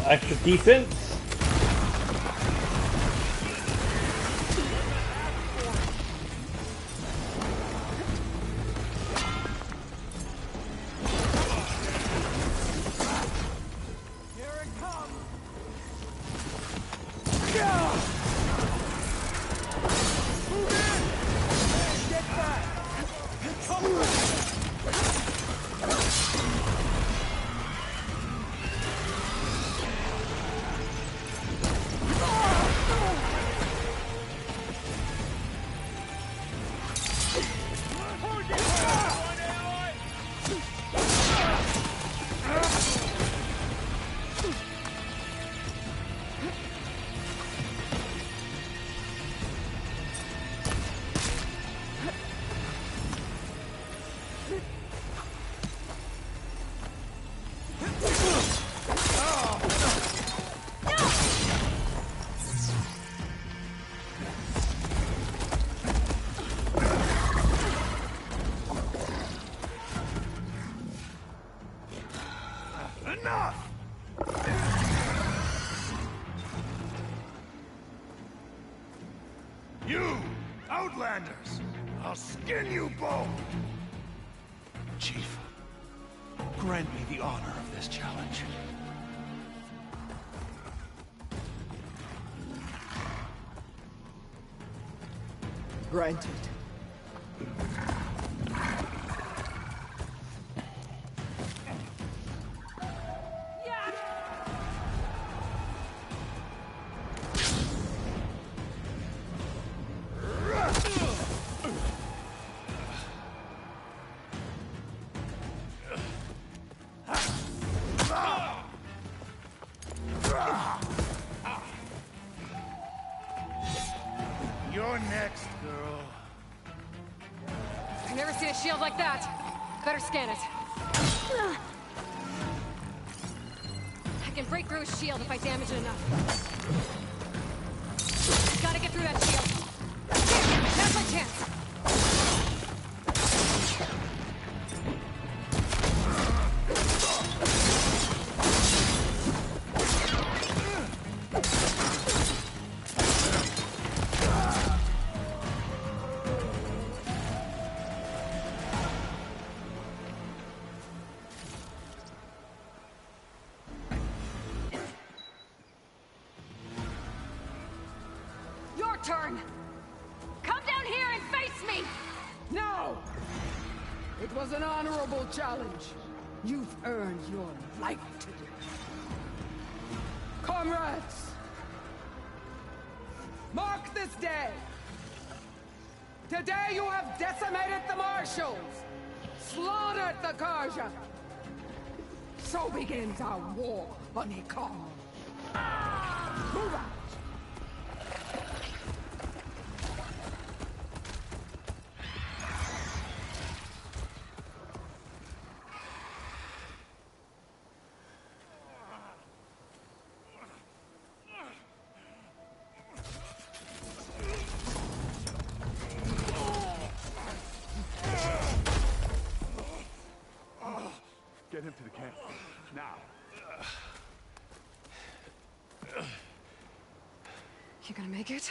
extra defense. You, Outlanders! I'll skin you both! Chief, grant me the honor of this challenge. Granted. You're next, girl. I've never seen a shield like that. Better scan it. I can break through his shield if I damage it enough. Gotta get through that shield. That's my chance. Turn! Come down here and face me! No! It was an honorable challenge. You've earned your life today. Comrades! Mark this day! Today you have decimated the Marshals! Slaughtered the Carja! So begins our war on Ikar. Move out! Get him to the camp. Now. You gonna make it?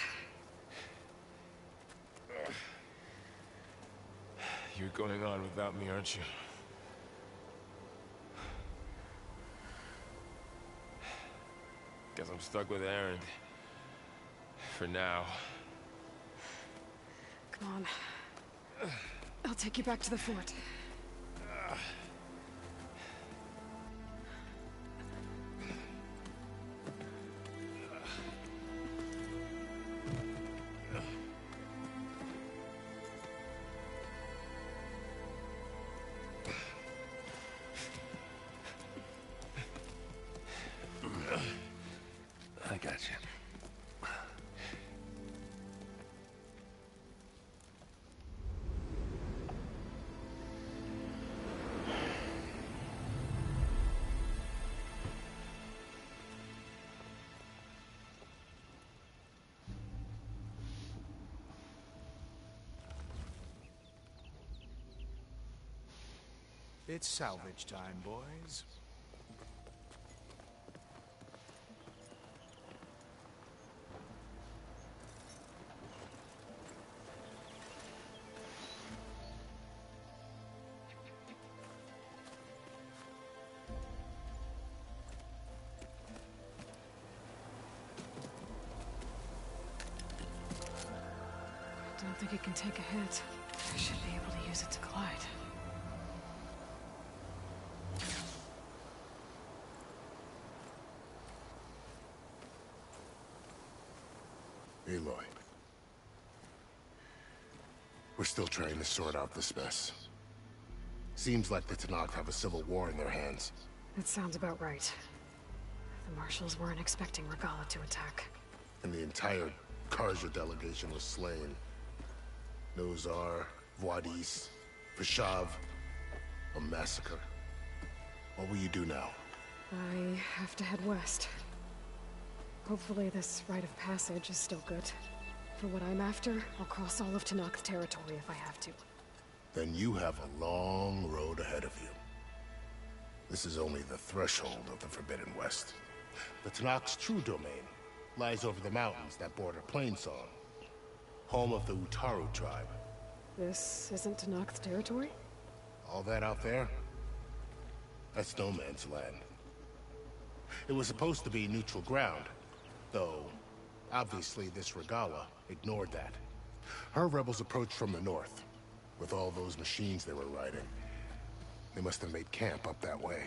You're going on without me, aren't you? Guess I'm stuck with Erend. For now. Come on. I'll take you back to the fort. I got you. It's salvage time, boys. don't think it can take a hit. I should be able to use it to glide. Aloy. We're still trying to sort out this mess. Seems like the Tenakth have a civil war in their hands. That sounds about right. The Marshals weren't expecting Regalla to attack. And the entire Carja delegation was slain. Nozar, Vuadis, Vashav. A massacre. What will you do now? I have to head west. Hopefully this rite of passage is still good. For what I'm after, I'll cross all of Tenakth territory if I have to. Then you have a long road ahead of you. This is only the threshold of the Forbidden West. The Tenakth's true domain lies over the mountains that border Plainsong, home of the Utaru tribe. This isn't Tenakth territory? All that out there? That's no man's land. It was supposed to be neutral ground, though obviously this Regalla ignored that. Her rebels approached from the north, with all those machines they were riding. They must have made camp up that way.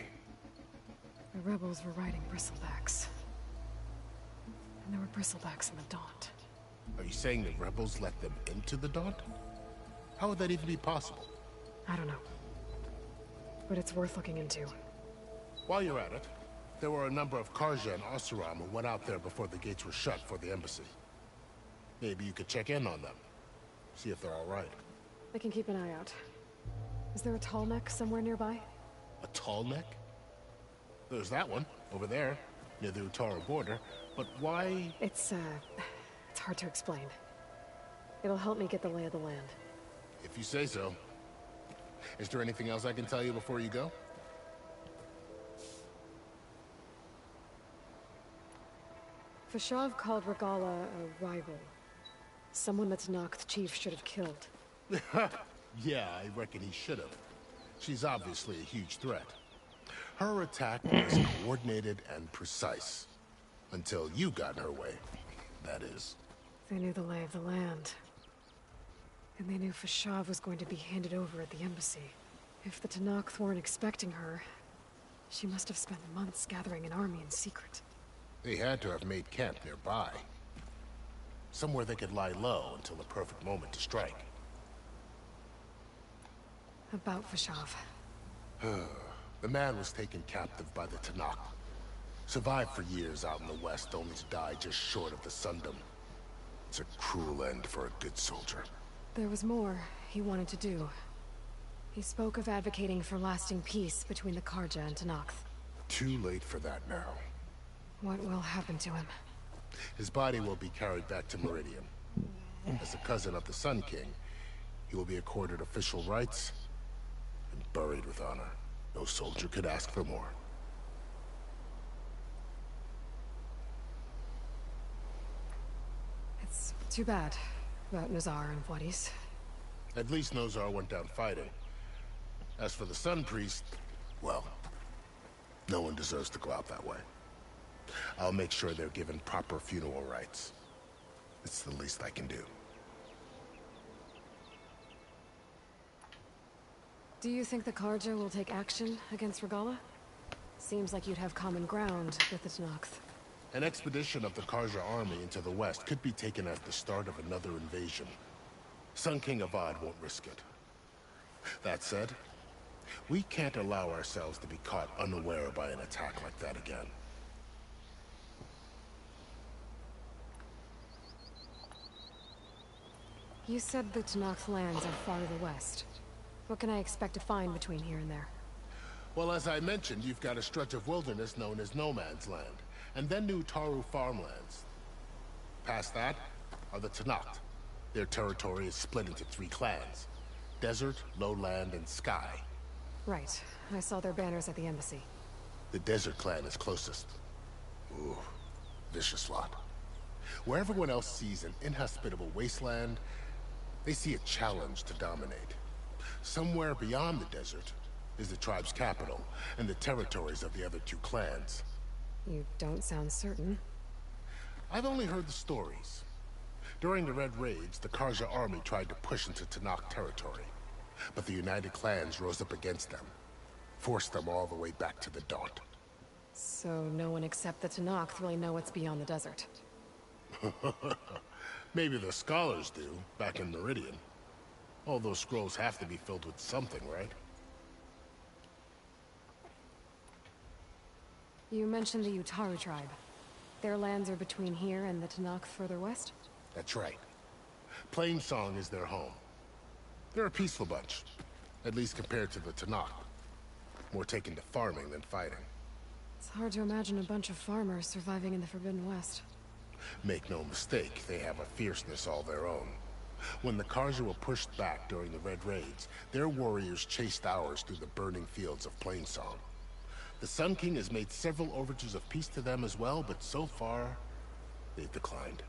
The rebels were riding bristlebacks. And there were bristlebacks in the Daunt. Are you saying the rebels let them into the Daunt? How would that even be possible? I don't know. But it's worth looking into. While you're at it, there were a number of Carja and Oseram who went out there before the gates were shut for the embassy. Maybe you could check in on them. See if they're all right. I can keep an eye out. Is there a tall neck somewhere nearby? A tall neck? There's that one, over there, near the Utaru border. But why? It's hard to explain. It'll help me get the lay of the land. If you say so. Is there anything else I can tell you before you go? Vashav called Regalla a rival. Someone the Tenakth chief should have killed. Yeah, I reckon he should have. She's obviously a huge threat. Her attack was coordinated and precise. Until you got in her way, that is. They knew the lay of the land. And they knew Vashav was going to be handed over at the embassy. If the Tenakth weren't expecting her, she must have spent months gathering an army in secret. They had to have made camp nearby. Somewhere they could lie low until the perfect moment to strike. About Vashav. The man was taken captive by the Tenakth. Survived for years out in the west, only to die just short of the Sundom. It's a cruel end for a good soldier. There was more he wanted to do. He spoke of advocating for lasting peace between the Carja and Tenakth. Too late for that now. What will happen to him? His body will be carried back to Meridian. As a cousin of the Sun King, he will be accorded official rights and buried with honor. No soldier could ask for more. It's too bad about Nozar and Vuadis. At least Nozar went down fighting. As for the Sun Priest, well, no one deserves to go out that way. I'll make sure they're given proper funeral rites. It's the least I can do. Do you think the Carja will take action against Regalla? Seems like you'd have common ground with the Tenakth. An expedition of the Carja army into the west could be taken as the start of another invasion. Sun King Avad won't risk it. That said, we can't allow ourselves to be caught unaware by an attack like that again. You said the Tenakth lands are far to the west. What can I expect to find between here and there? Well, as I mentioned, you've got a stretch of wilderness known as No Man's Land, and then the Utaru farmlands. Past that are the Tenakth. Their territory is split into 3 clans: Desert, Lowland, and Sky. Right. I saw their banners at the embassy. The Desert clan is closest. Ooh, vicious lot. Where everyone else sees an inhospitable wasteland, they see a challenge to dominate. Somewhere beyond the desert is the tribe's capital and the territories of the other 2 clans. You don't sound certain. I've only heard the stories. During the Red Raids, the Karja army tried to push into Tenakth territory, but the United Clans rose up against them, forced them all the way back to the Daunt. So no one except the Tenakth really know what's beyond the desert. Maybe the scholars do, back in Meridian. All those scrolls have to be filled with something, right? You mentioned the Utaru tribe. Their lands are between here and the Tenakth further west? That's right. Plainsong is their home. They're a peaceful bunch, at least compared to the Tenakth. More taken to farming than fighting. It's hard to imagine a bunch of farmers surviving in the Forbidden West. Make no mistake, they have a fierceness all their own. When the Karja were pushed back during the Red Raids, their warriors chased ours through the burning fields of Plainsong. The Sun King has made several overtures of peace to them as well, but so far, they've declined.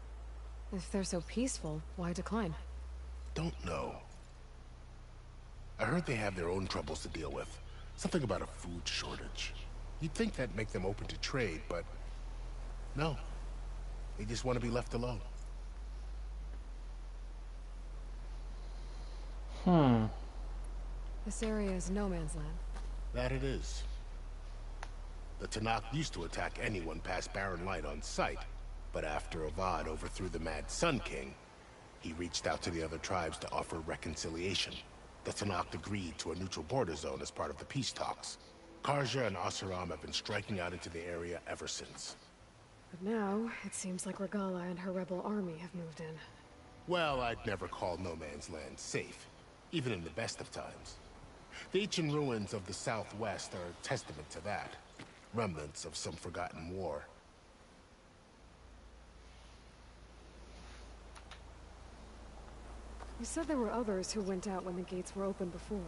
If they're so peaceful, why decline? Don't know. I heard they have their own troubles to deal with. Something about a food shortage. You'd think that'd make them open to trade, but no. They just want to be left alone. This area is no man's land. That it is. The Tenakth used to attack anyone past Barren Light on sight, but after Avad overthrew the Mad Sun King, he reached out to the other tribes to offer reconciliation. The Tenakth agreed to a neutral border zone as part of the peace talks. Karja and Oseram have been striking out into the area ever since. But now, it seems like Regalla and her rebel army have moved in. Well, I'd never call no man's land safe, even in the best of times. The ancient ruins of the Southwest are a testament to that. Remnants of some forgotten war. You said there were others who went out when the gates were open before.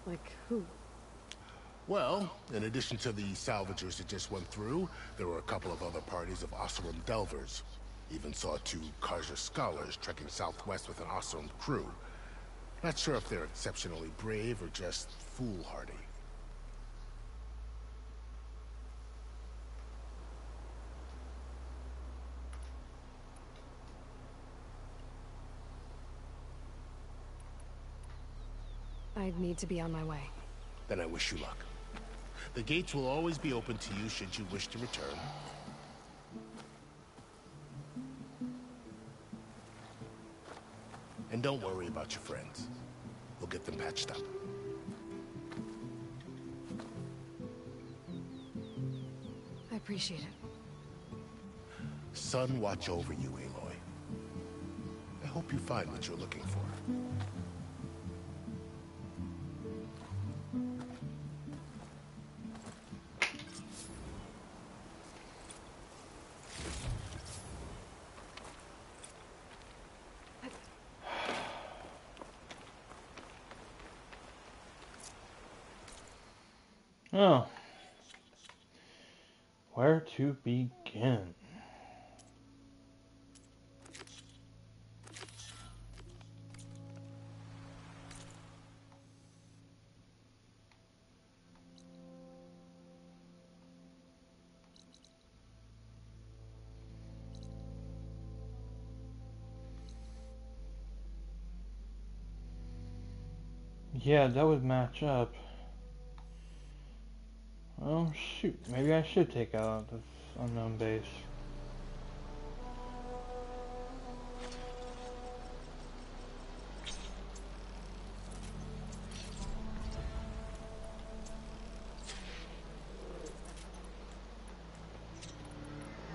Like who? Well, in addition to the salvagers that just went through, there were a couple of other parties of Oseram delvers. Even saw 2 Karja scholars trekking southwest with an Oseram crew. Not sure if they're exceptionally brave or just foolhardy. I'd need to be on my way. Then I wish you luck. The gates will always be open to you should you wish to return. And don't worry about your friends. We'll get them patched up. I appreciate it. Sun watch over you, Aloy. I hope you find what you're looking for. Oh. Where to begin? Yeah, that would match up. Oh shoot, maybe I should take out this unknown base.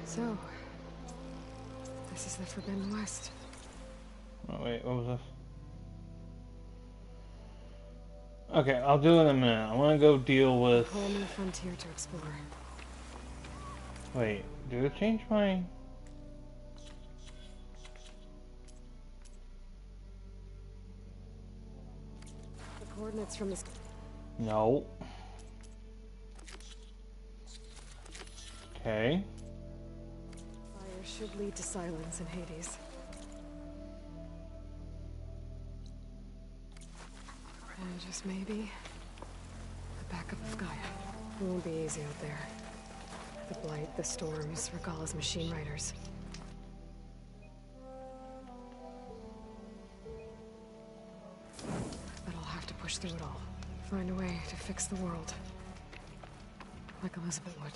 So, this is the Forbidden West. Oh wait, what was this? Okay, I'll do it in a minute. I want to go deal with... A whole new frontier to explore. Wait, did it change my... The coordinates from this... No. Okay. Fire should lead to silence in Hades. And just maybe, the backup of Gaia. It won't be easy out there. The Blight, the Storms, Regalla's machine riders. push through it all. Find a way to fix the world. Like Elizabeth would.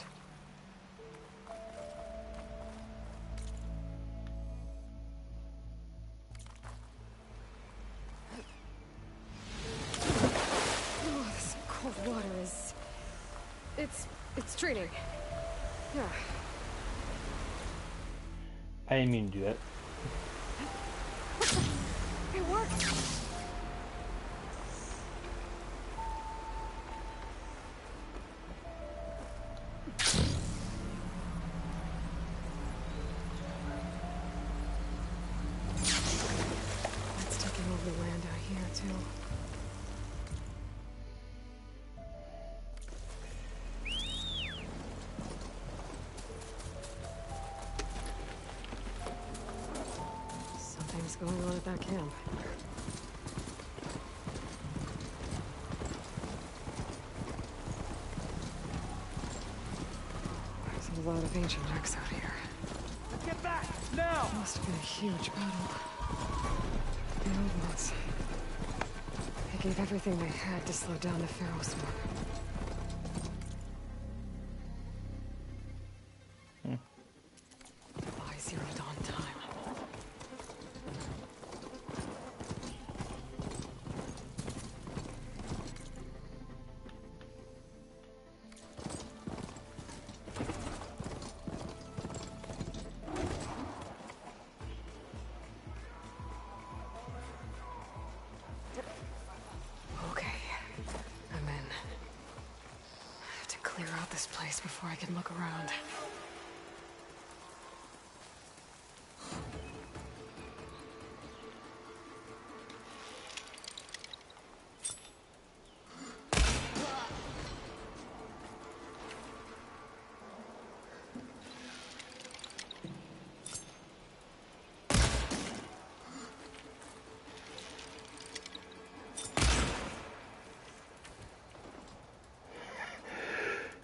Oh, this cold water is... It's draining. Yeah. I didn't mean to do that. It worked! It's taking over the land out here, too. Something's going on at that camp. There's a lot of ancient wrecks out here. Get back! Now! Must have been a huge battle. The old ones. They gave everything they had to slow down the Pharaoh swarm. Buy Zero Dawn time. Okay, I'm in. I have to clear out this place before I can look around.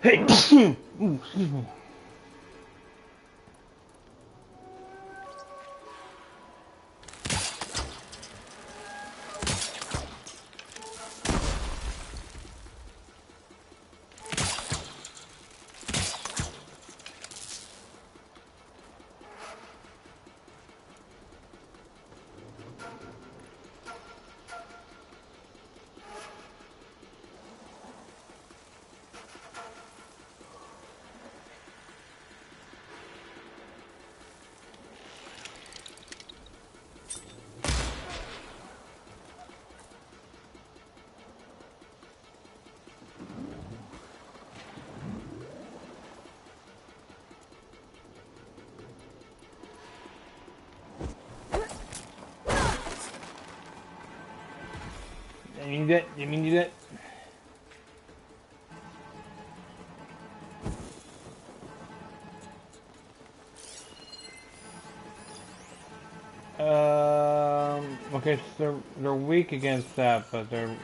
Hey! Ooh, excuse me. You mean that? You mean that? Okay, so they're weak against that, but they're...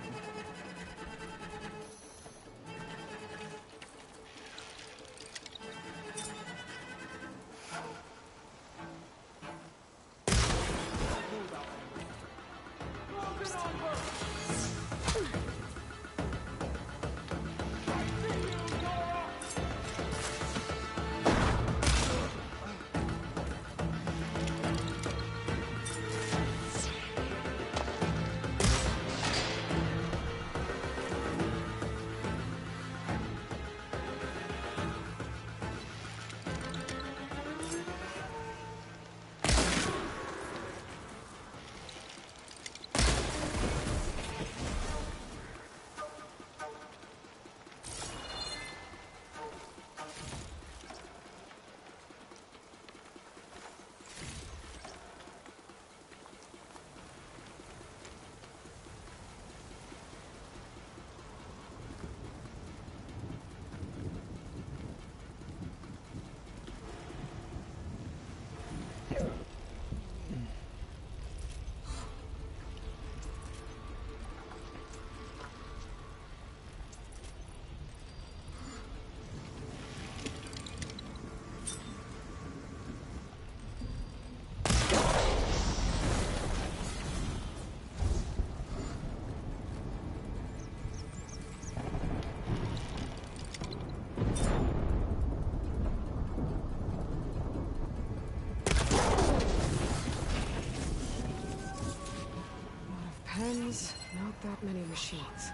rebels, not that many machines.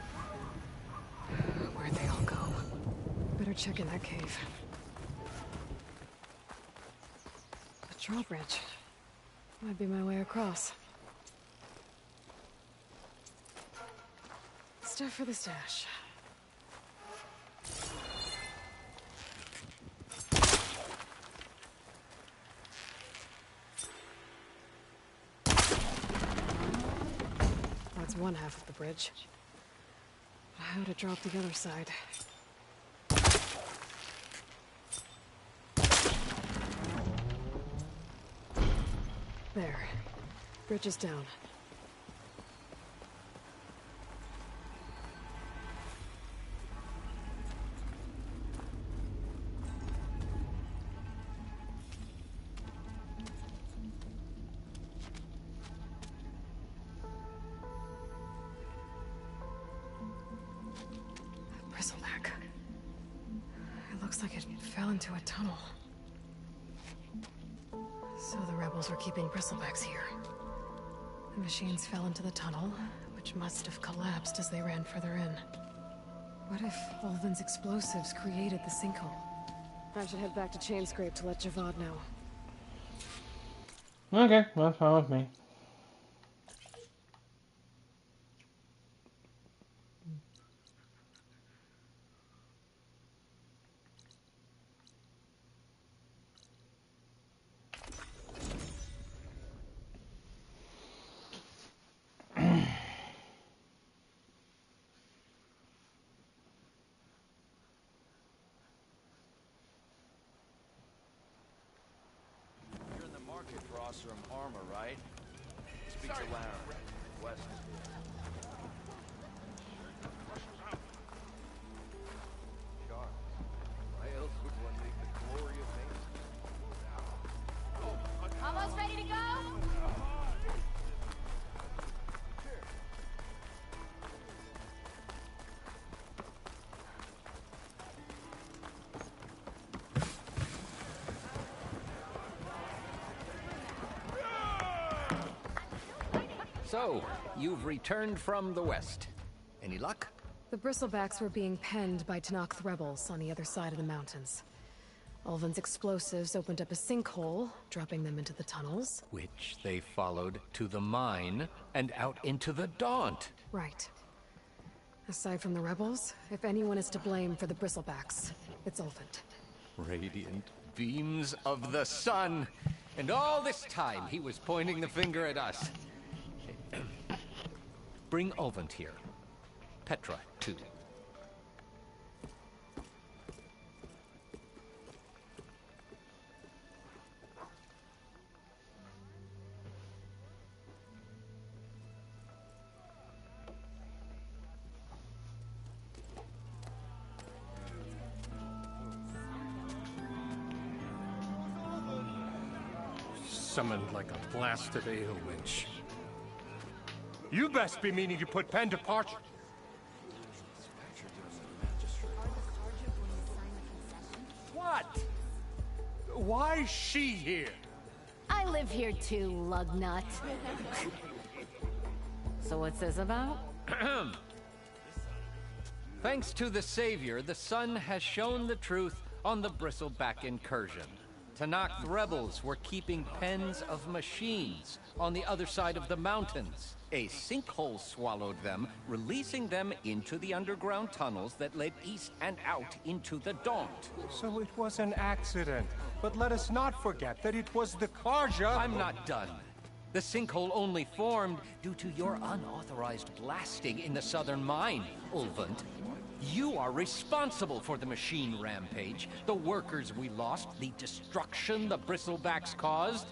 Where'd they all go? Better check in that cave. A drawbridge. Might be my way across. Stuff for the stash. That's one half of the bridge. How to drop the other side. There. Bridge is down. Bristleback. It looks like it fell into a tunnel. So the rebels were keeping bristlebacks here. The machines fell into the tunnel, which must have collapsed as they ran further in. What if Ulvin's explosives created the sinkhole? I should head back to Chainscrape to let Javad know. Okay, that's fine with me. From armor, right? Speak to Laren. West. Sharp. Why else would one make the glory of nature? Almost ready to go? So, you've returned from the west. Any luck? The bristlebacks were being penned by Tenakth rebels on the other side of the mountains. Ulvin's explosives opened up a sinkhole, dropping them into the tunnels. Which they followed to the mine and out into the Daunt. Right. Aside from the rebels, if anyone is to blame for the bristlebacks, it's Ulvund. Radiant beams of the sun. And all this time he was pointing the finger at us. Bring Ulvund here. Petra, too. Summoned like a blasted ale winch. You best be meaning to put pen to parchment. What? Why is she here? I live here too, lugnut. So what's this about? Thanks to the Savior, the sun has shown the truth on the Bristleback incursion. Tenakth rebels were keeping pens of machines on the other side of the mountains. A sinkhole swallowed them, releasing them into the underground tunnels that led east and out into the Daunt. So it was an accident. But let us not forget that it was the Carja— I'm not done. The sinkhole only formed due to your unauthorized blasting in the southern mine, Ulvund. You are responsible for the machine rampage, the workers we lost, the destruction the Bristlebacks caused.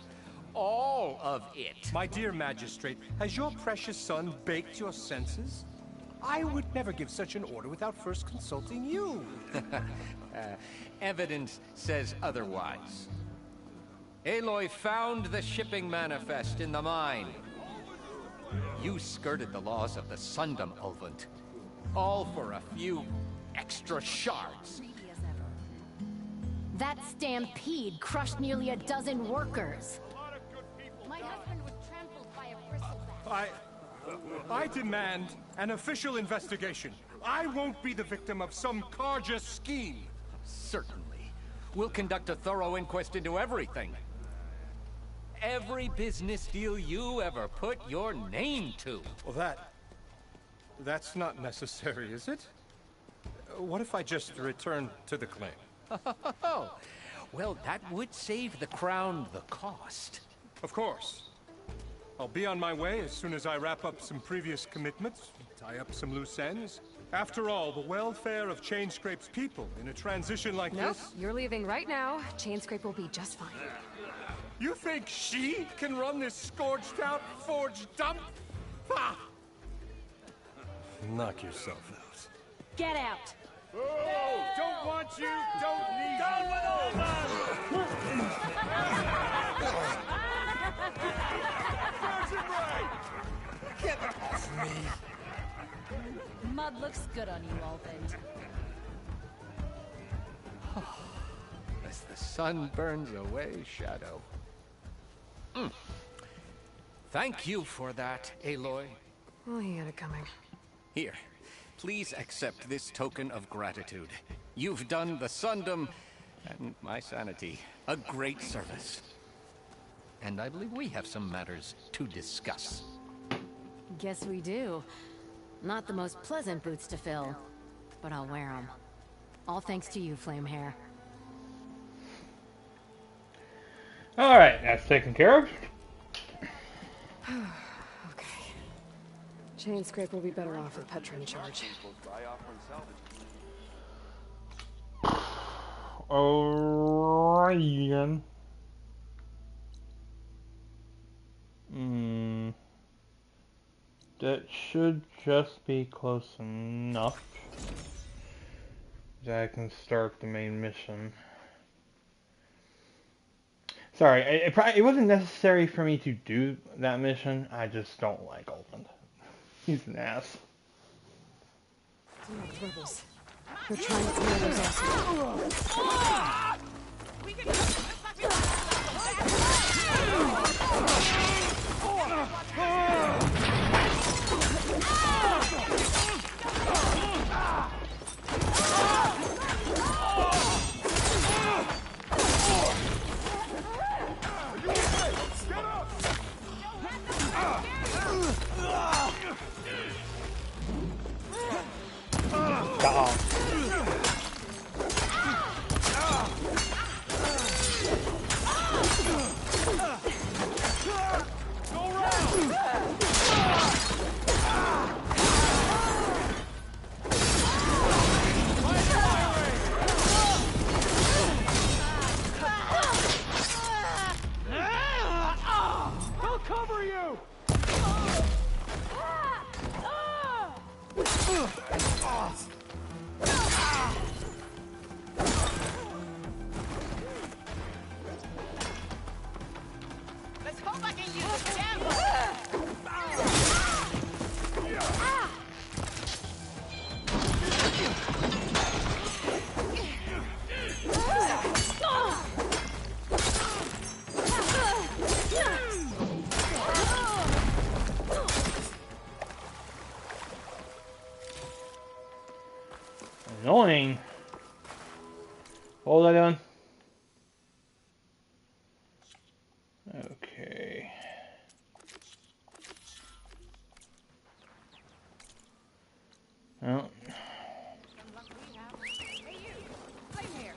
All of it. My dear magistrate, has your precious son baked your senses? I would never give such an order without first consulting you. Evidence says otherwise. Aloy found the shipping manifest in the mine. You skirted the laws of the Sundom, Ulvund. All for a few extra shards. That stampede crushed nearly a dozen workers. My husband was trampled by a bristleback. I demand an official investigation. I won't be the victim of some Carja scheme. Certainly. We'll conduct a thorough inquest into everything. Every business deal you ever put your name to. Well, that's not necessary, is it? What if I just return to the claim? Oh, well, that would save the Crown the cost. Of course. I'll be on my way as soon as I wrap up some previous commitments, tie up some loose ends. After all, the welfare of Chainscrape's people in a transition like Nope, this... you're leaving right now. Chainscrape will be just fine. You think she can run this scorched-out, forged dump? Ha! Knock yourself out. Get out! Oh, don't want you, don't need Get off me! Mud looks good on you, Alvin. As the sun burns away shadow. Thank you for that, Aloy. Well, he had it coming. Here, please accept this token of gratitude. You've done the Sundom and my sanity a great service. And I believe we have some matters to discuss. Guess we do. Not the most pleasant boots to fill, but I'll wear them. All thanks to you, Flamehair. Alright, that's taken care of. Okay. Chainscrape will be better off with Petra in charge. Alright. That should just be close enough that I can start the main mission. Sorry, it wasn't necessary for me to do that mission. I just don't like Ulvund. He's an ass. Rebels. They're trying to kill those also. They'll cover you! Let's hope I can use the camera! Annoying. What was I doing? Okay. Well. Hey, you! Flame here.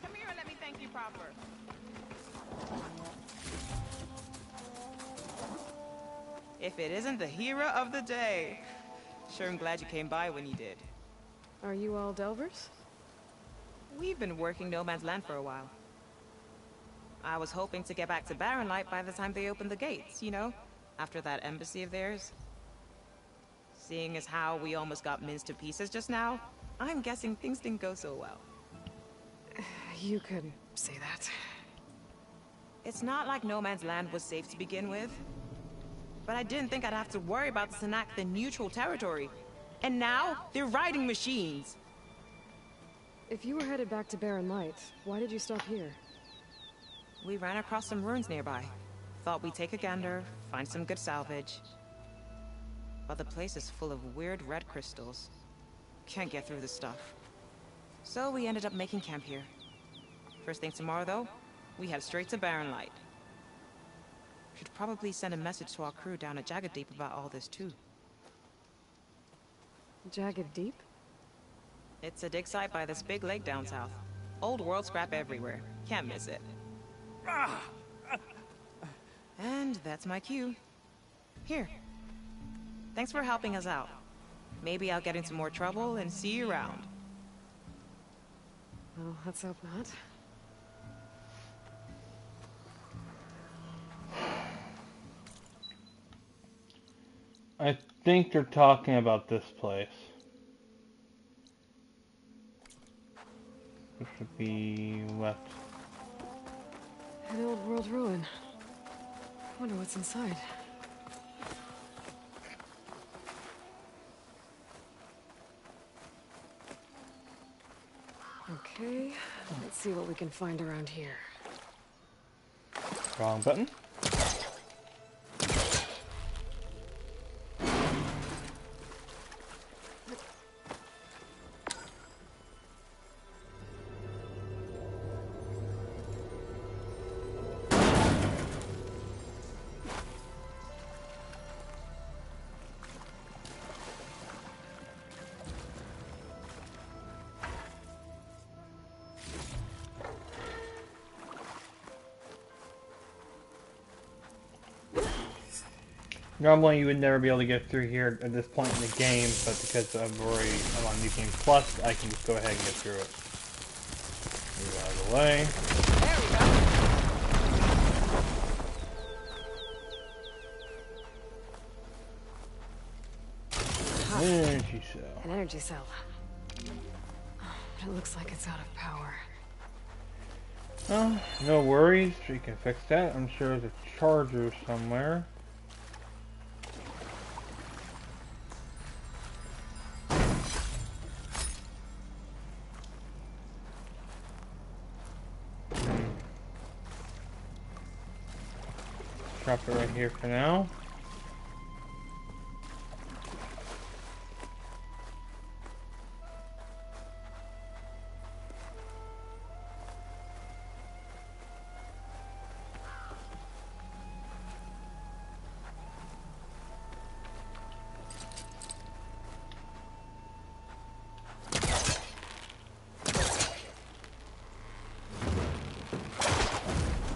Come here and let me thank you proper. If it isn't the hero of the day. Sure, I'm glad you came by when you did. Are you all Delvers? We've been working No Man's Land for a while. I was hoping to get back to Barren Light by the time they opened the gates, you know? After that embassy of theirs. Seeing as how we almost got minced to pieces just now, I'm guessing things didn't go so well. You could say that. It's not like No Man's Land was safe to begin with. But I didn't think I'd have to worry about the Tenakth in neutral territory. And now, they're riding machines. If you were headed back to Barren Light, why did you stop here? We ran across some ruins nearby. Thought we'd take a gander, find some good salvage. but the place is full of weird red crystals. Can't get through the stuff. So we ended up making camp here. First thing tomorrow, though, we head straight to Barren Light. Should probably send a message to our crew down at Jagged Deep about all this, too. Jagged Deep? It's a dig site by this big lake down south. Old world scrap everywhere. Can't miss it. And that's my cue. Here. Thanks for helping us out. Maybe I'll get into more trouble and see you around. Well, let's hope not. I think they're talking about this place. It should be left. An old world ruin. Wonder what's inside. Okay, let's see what we can find around here. Wrong button. Normally you would never be able to get through here at this point in the game, but because I'm on New Game Plus, I can just go ahead and get through it. Move out of the way. There we go. Energy cell. An energy cell. But it looks like it's out of power. Oh, no worries. We can fix that. I'm sure there's a charger somewhere. Drop it right here for now.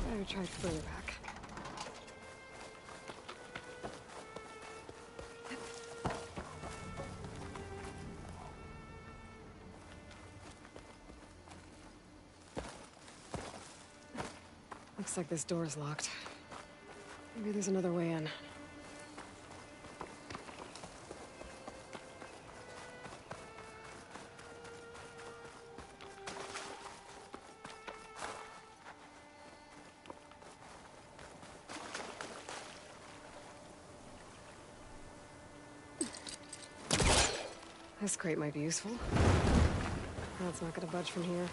Better try further back. Looks like this door's locked. Maybe there's another way in. This crate might be useful. No, it's not gonna budge from here.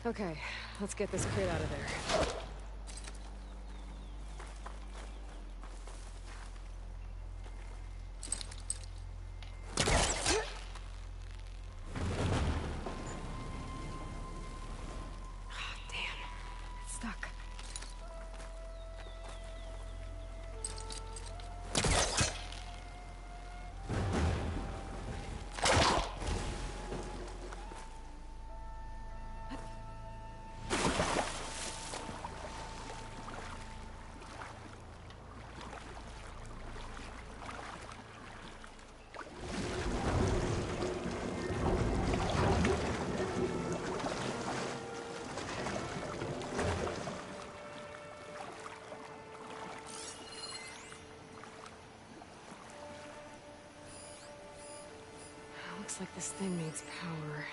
Okay, let's get this crate out of there. Looks like this thing needs power.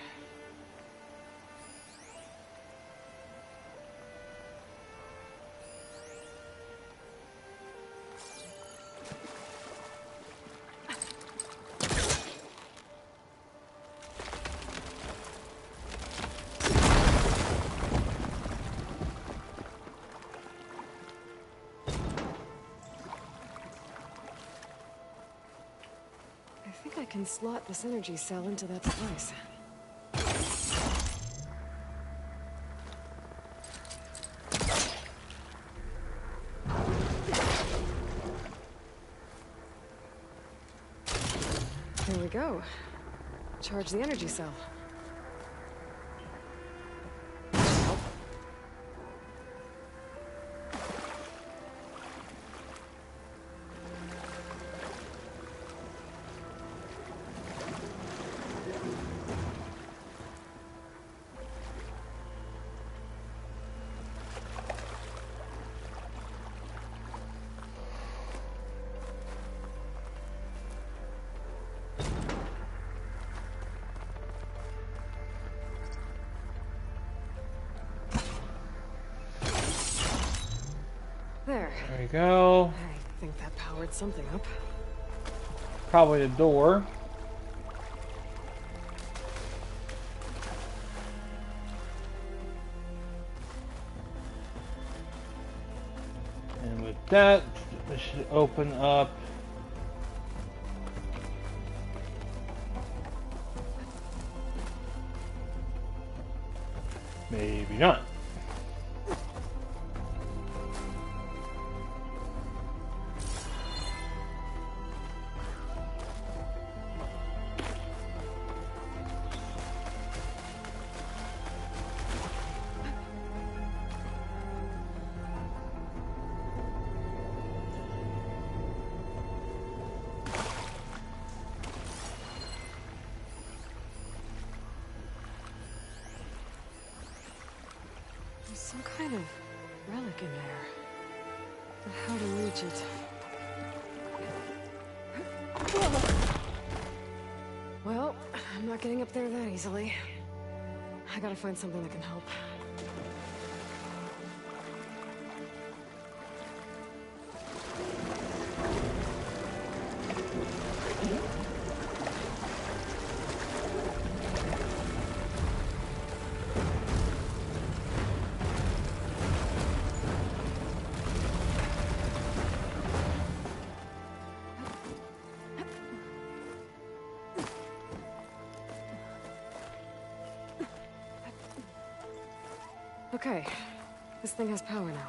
I think I can slot this energy cell into that device. There we go. Charge the energy cell. There. There we go. I think that powered something up. Probably the door. And with that, it should open up. Maybe not. There's some kind of relic in there. But how to reach it? Well, I'm not getting up there that easily. I gotta find something that can help. Okay, this thing has power now.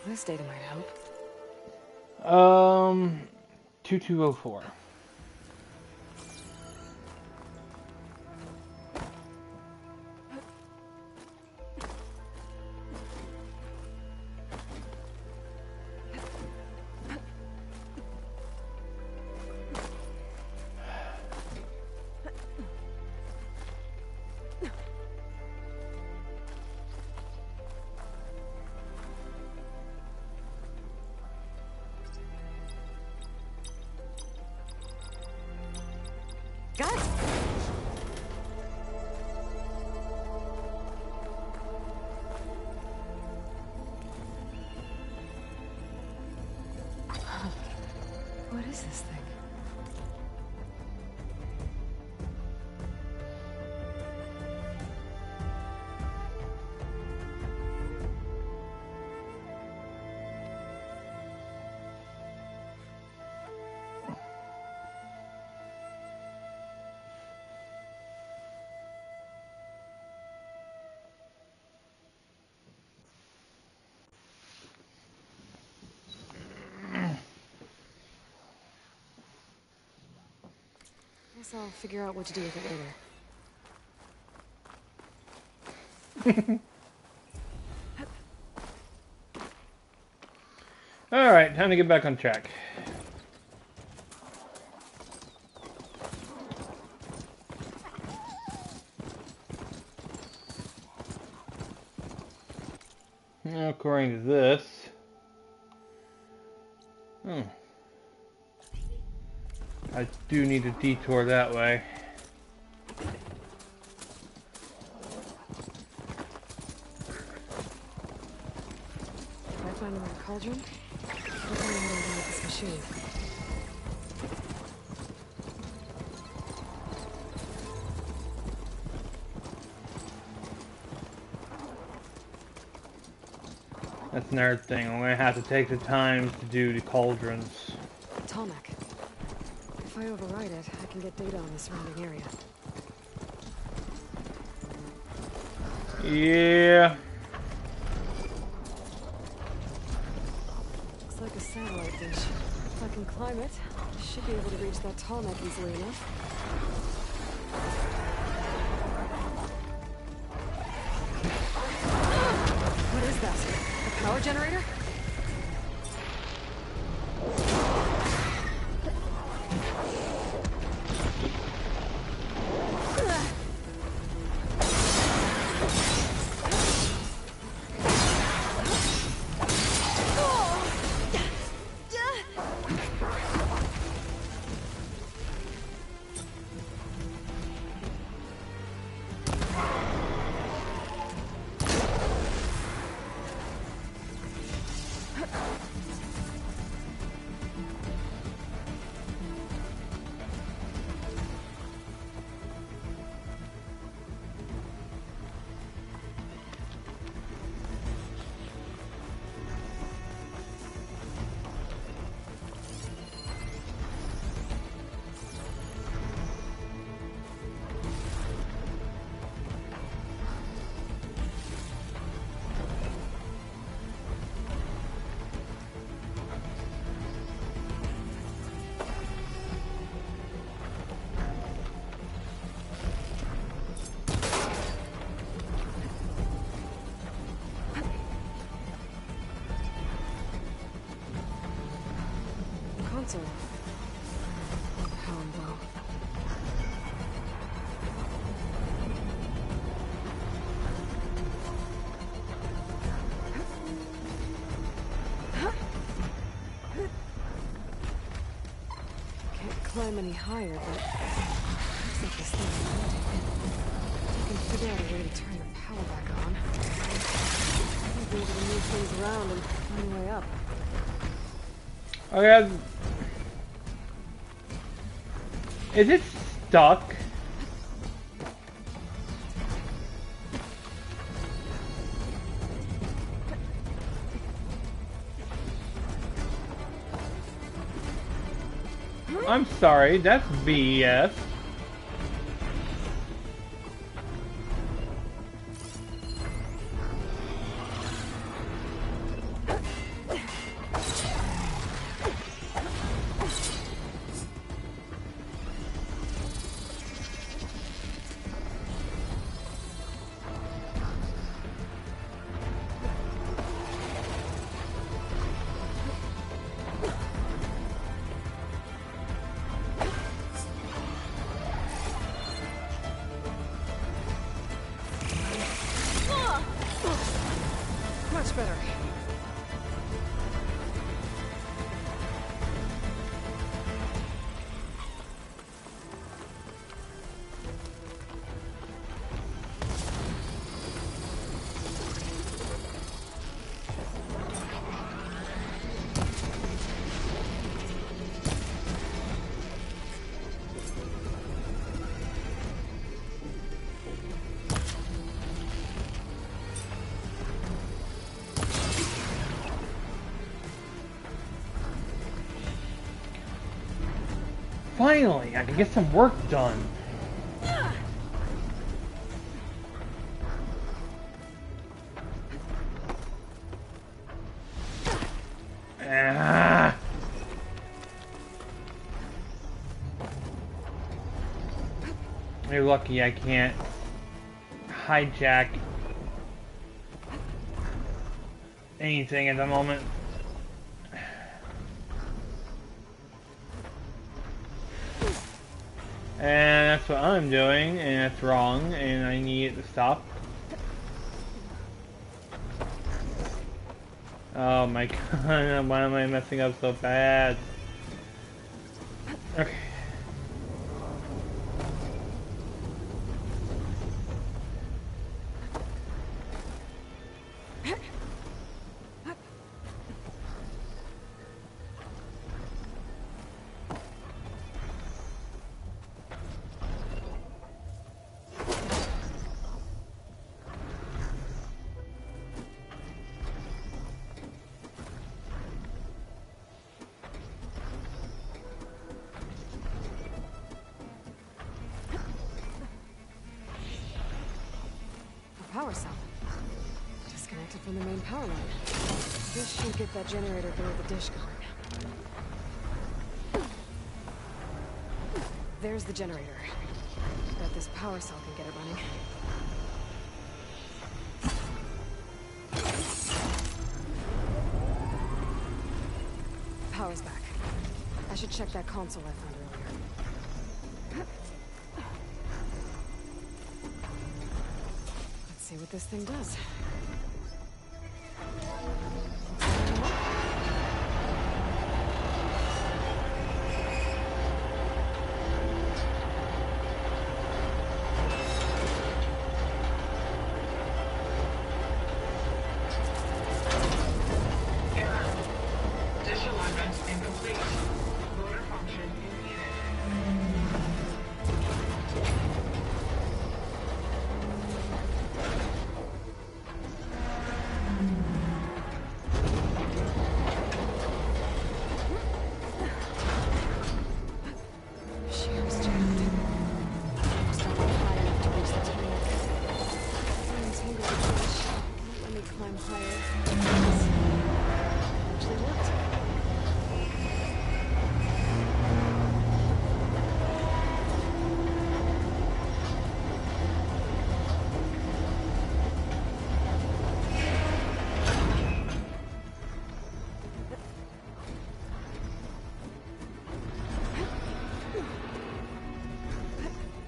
This data might help. 2204. Got it. What is this thing? Guess I'll figure out what to do with it later. Alright, time to get back on track. According to this. I do need a detour that way. If I find another cauldron, I'll find out how to operate this machine. That's another thing. I'm gonna have to take the time to do the cauldrons. Tallneck. If I override it, I can get data on the surrounding area. Yeah. Looks like a satellite dish. If I can climb it, I should be able to reach that Tallneck easily enough. What is that? A power generator? Console. Power blow. Can't climb any higher, but looks like this thing's mounting. I can figure out a way to turn the power back on. I'll be able to move things around and find a way up. Okay. Is it stuck? I'm sorry, that's BS. Much better. Finally, I can get some work done. Ah. You're lucky I can't hijack anything at the moment. And that's what I'm doing, and that's wrong, and I need it to stop. Oh my god, why am I messing up so bad? Okay. Power cell. Disconnected from the main power line. This should get that generator below the dish going. There's the generator. Bet this power cell can get it running. Power's back. I should check that console I found earlier. Let's see what this thing does.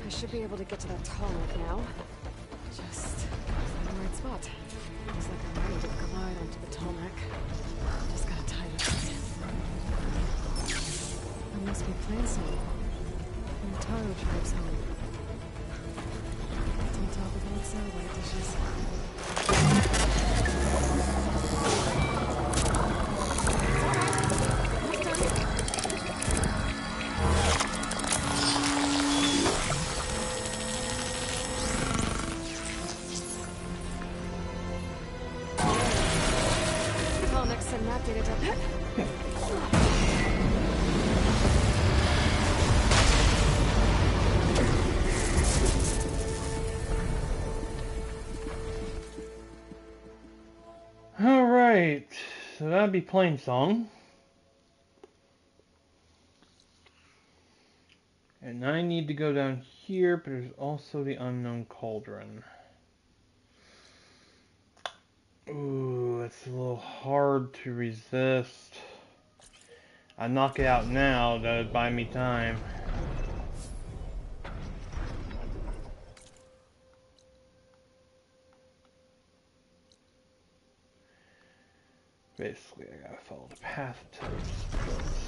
Should be able to get to that tarmac now. Just in the right spot. Looks like I'm ready to glide onto the tarmac. Just gotta tie it up. I must be playing some. When the Taro drives home. It's on top of old satellite dishes. Alright, so that'd be Plainsong. And I need to go down here, but there's also the Unknown Cauldron. Ooh, it's a little hard to resist. I knock it out now, that would buy me time. Basically, I gotta follow the path to this.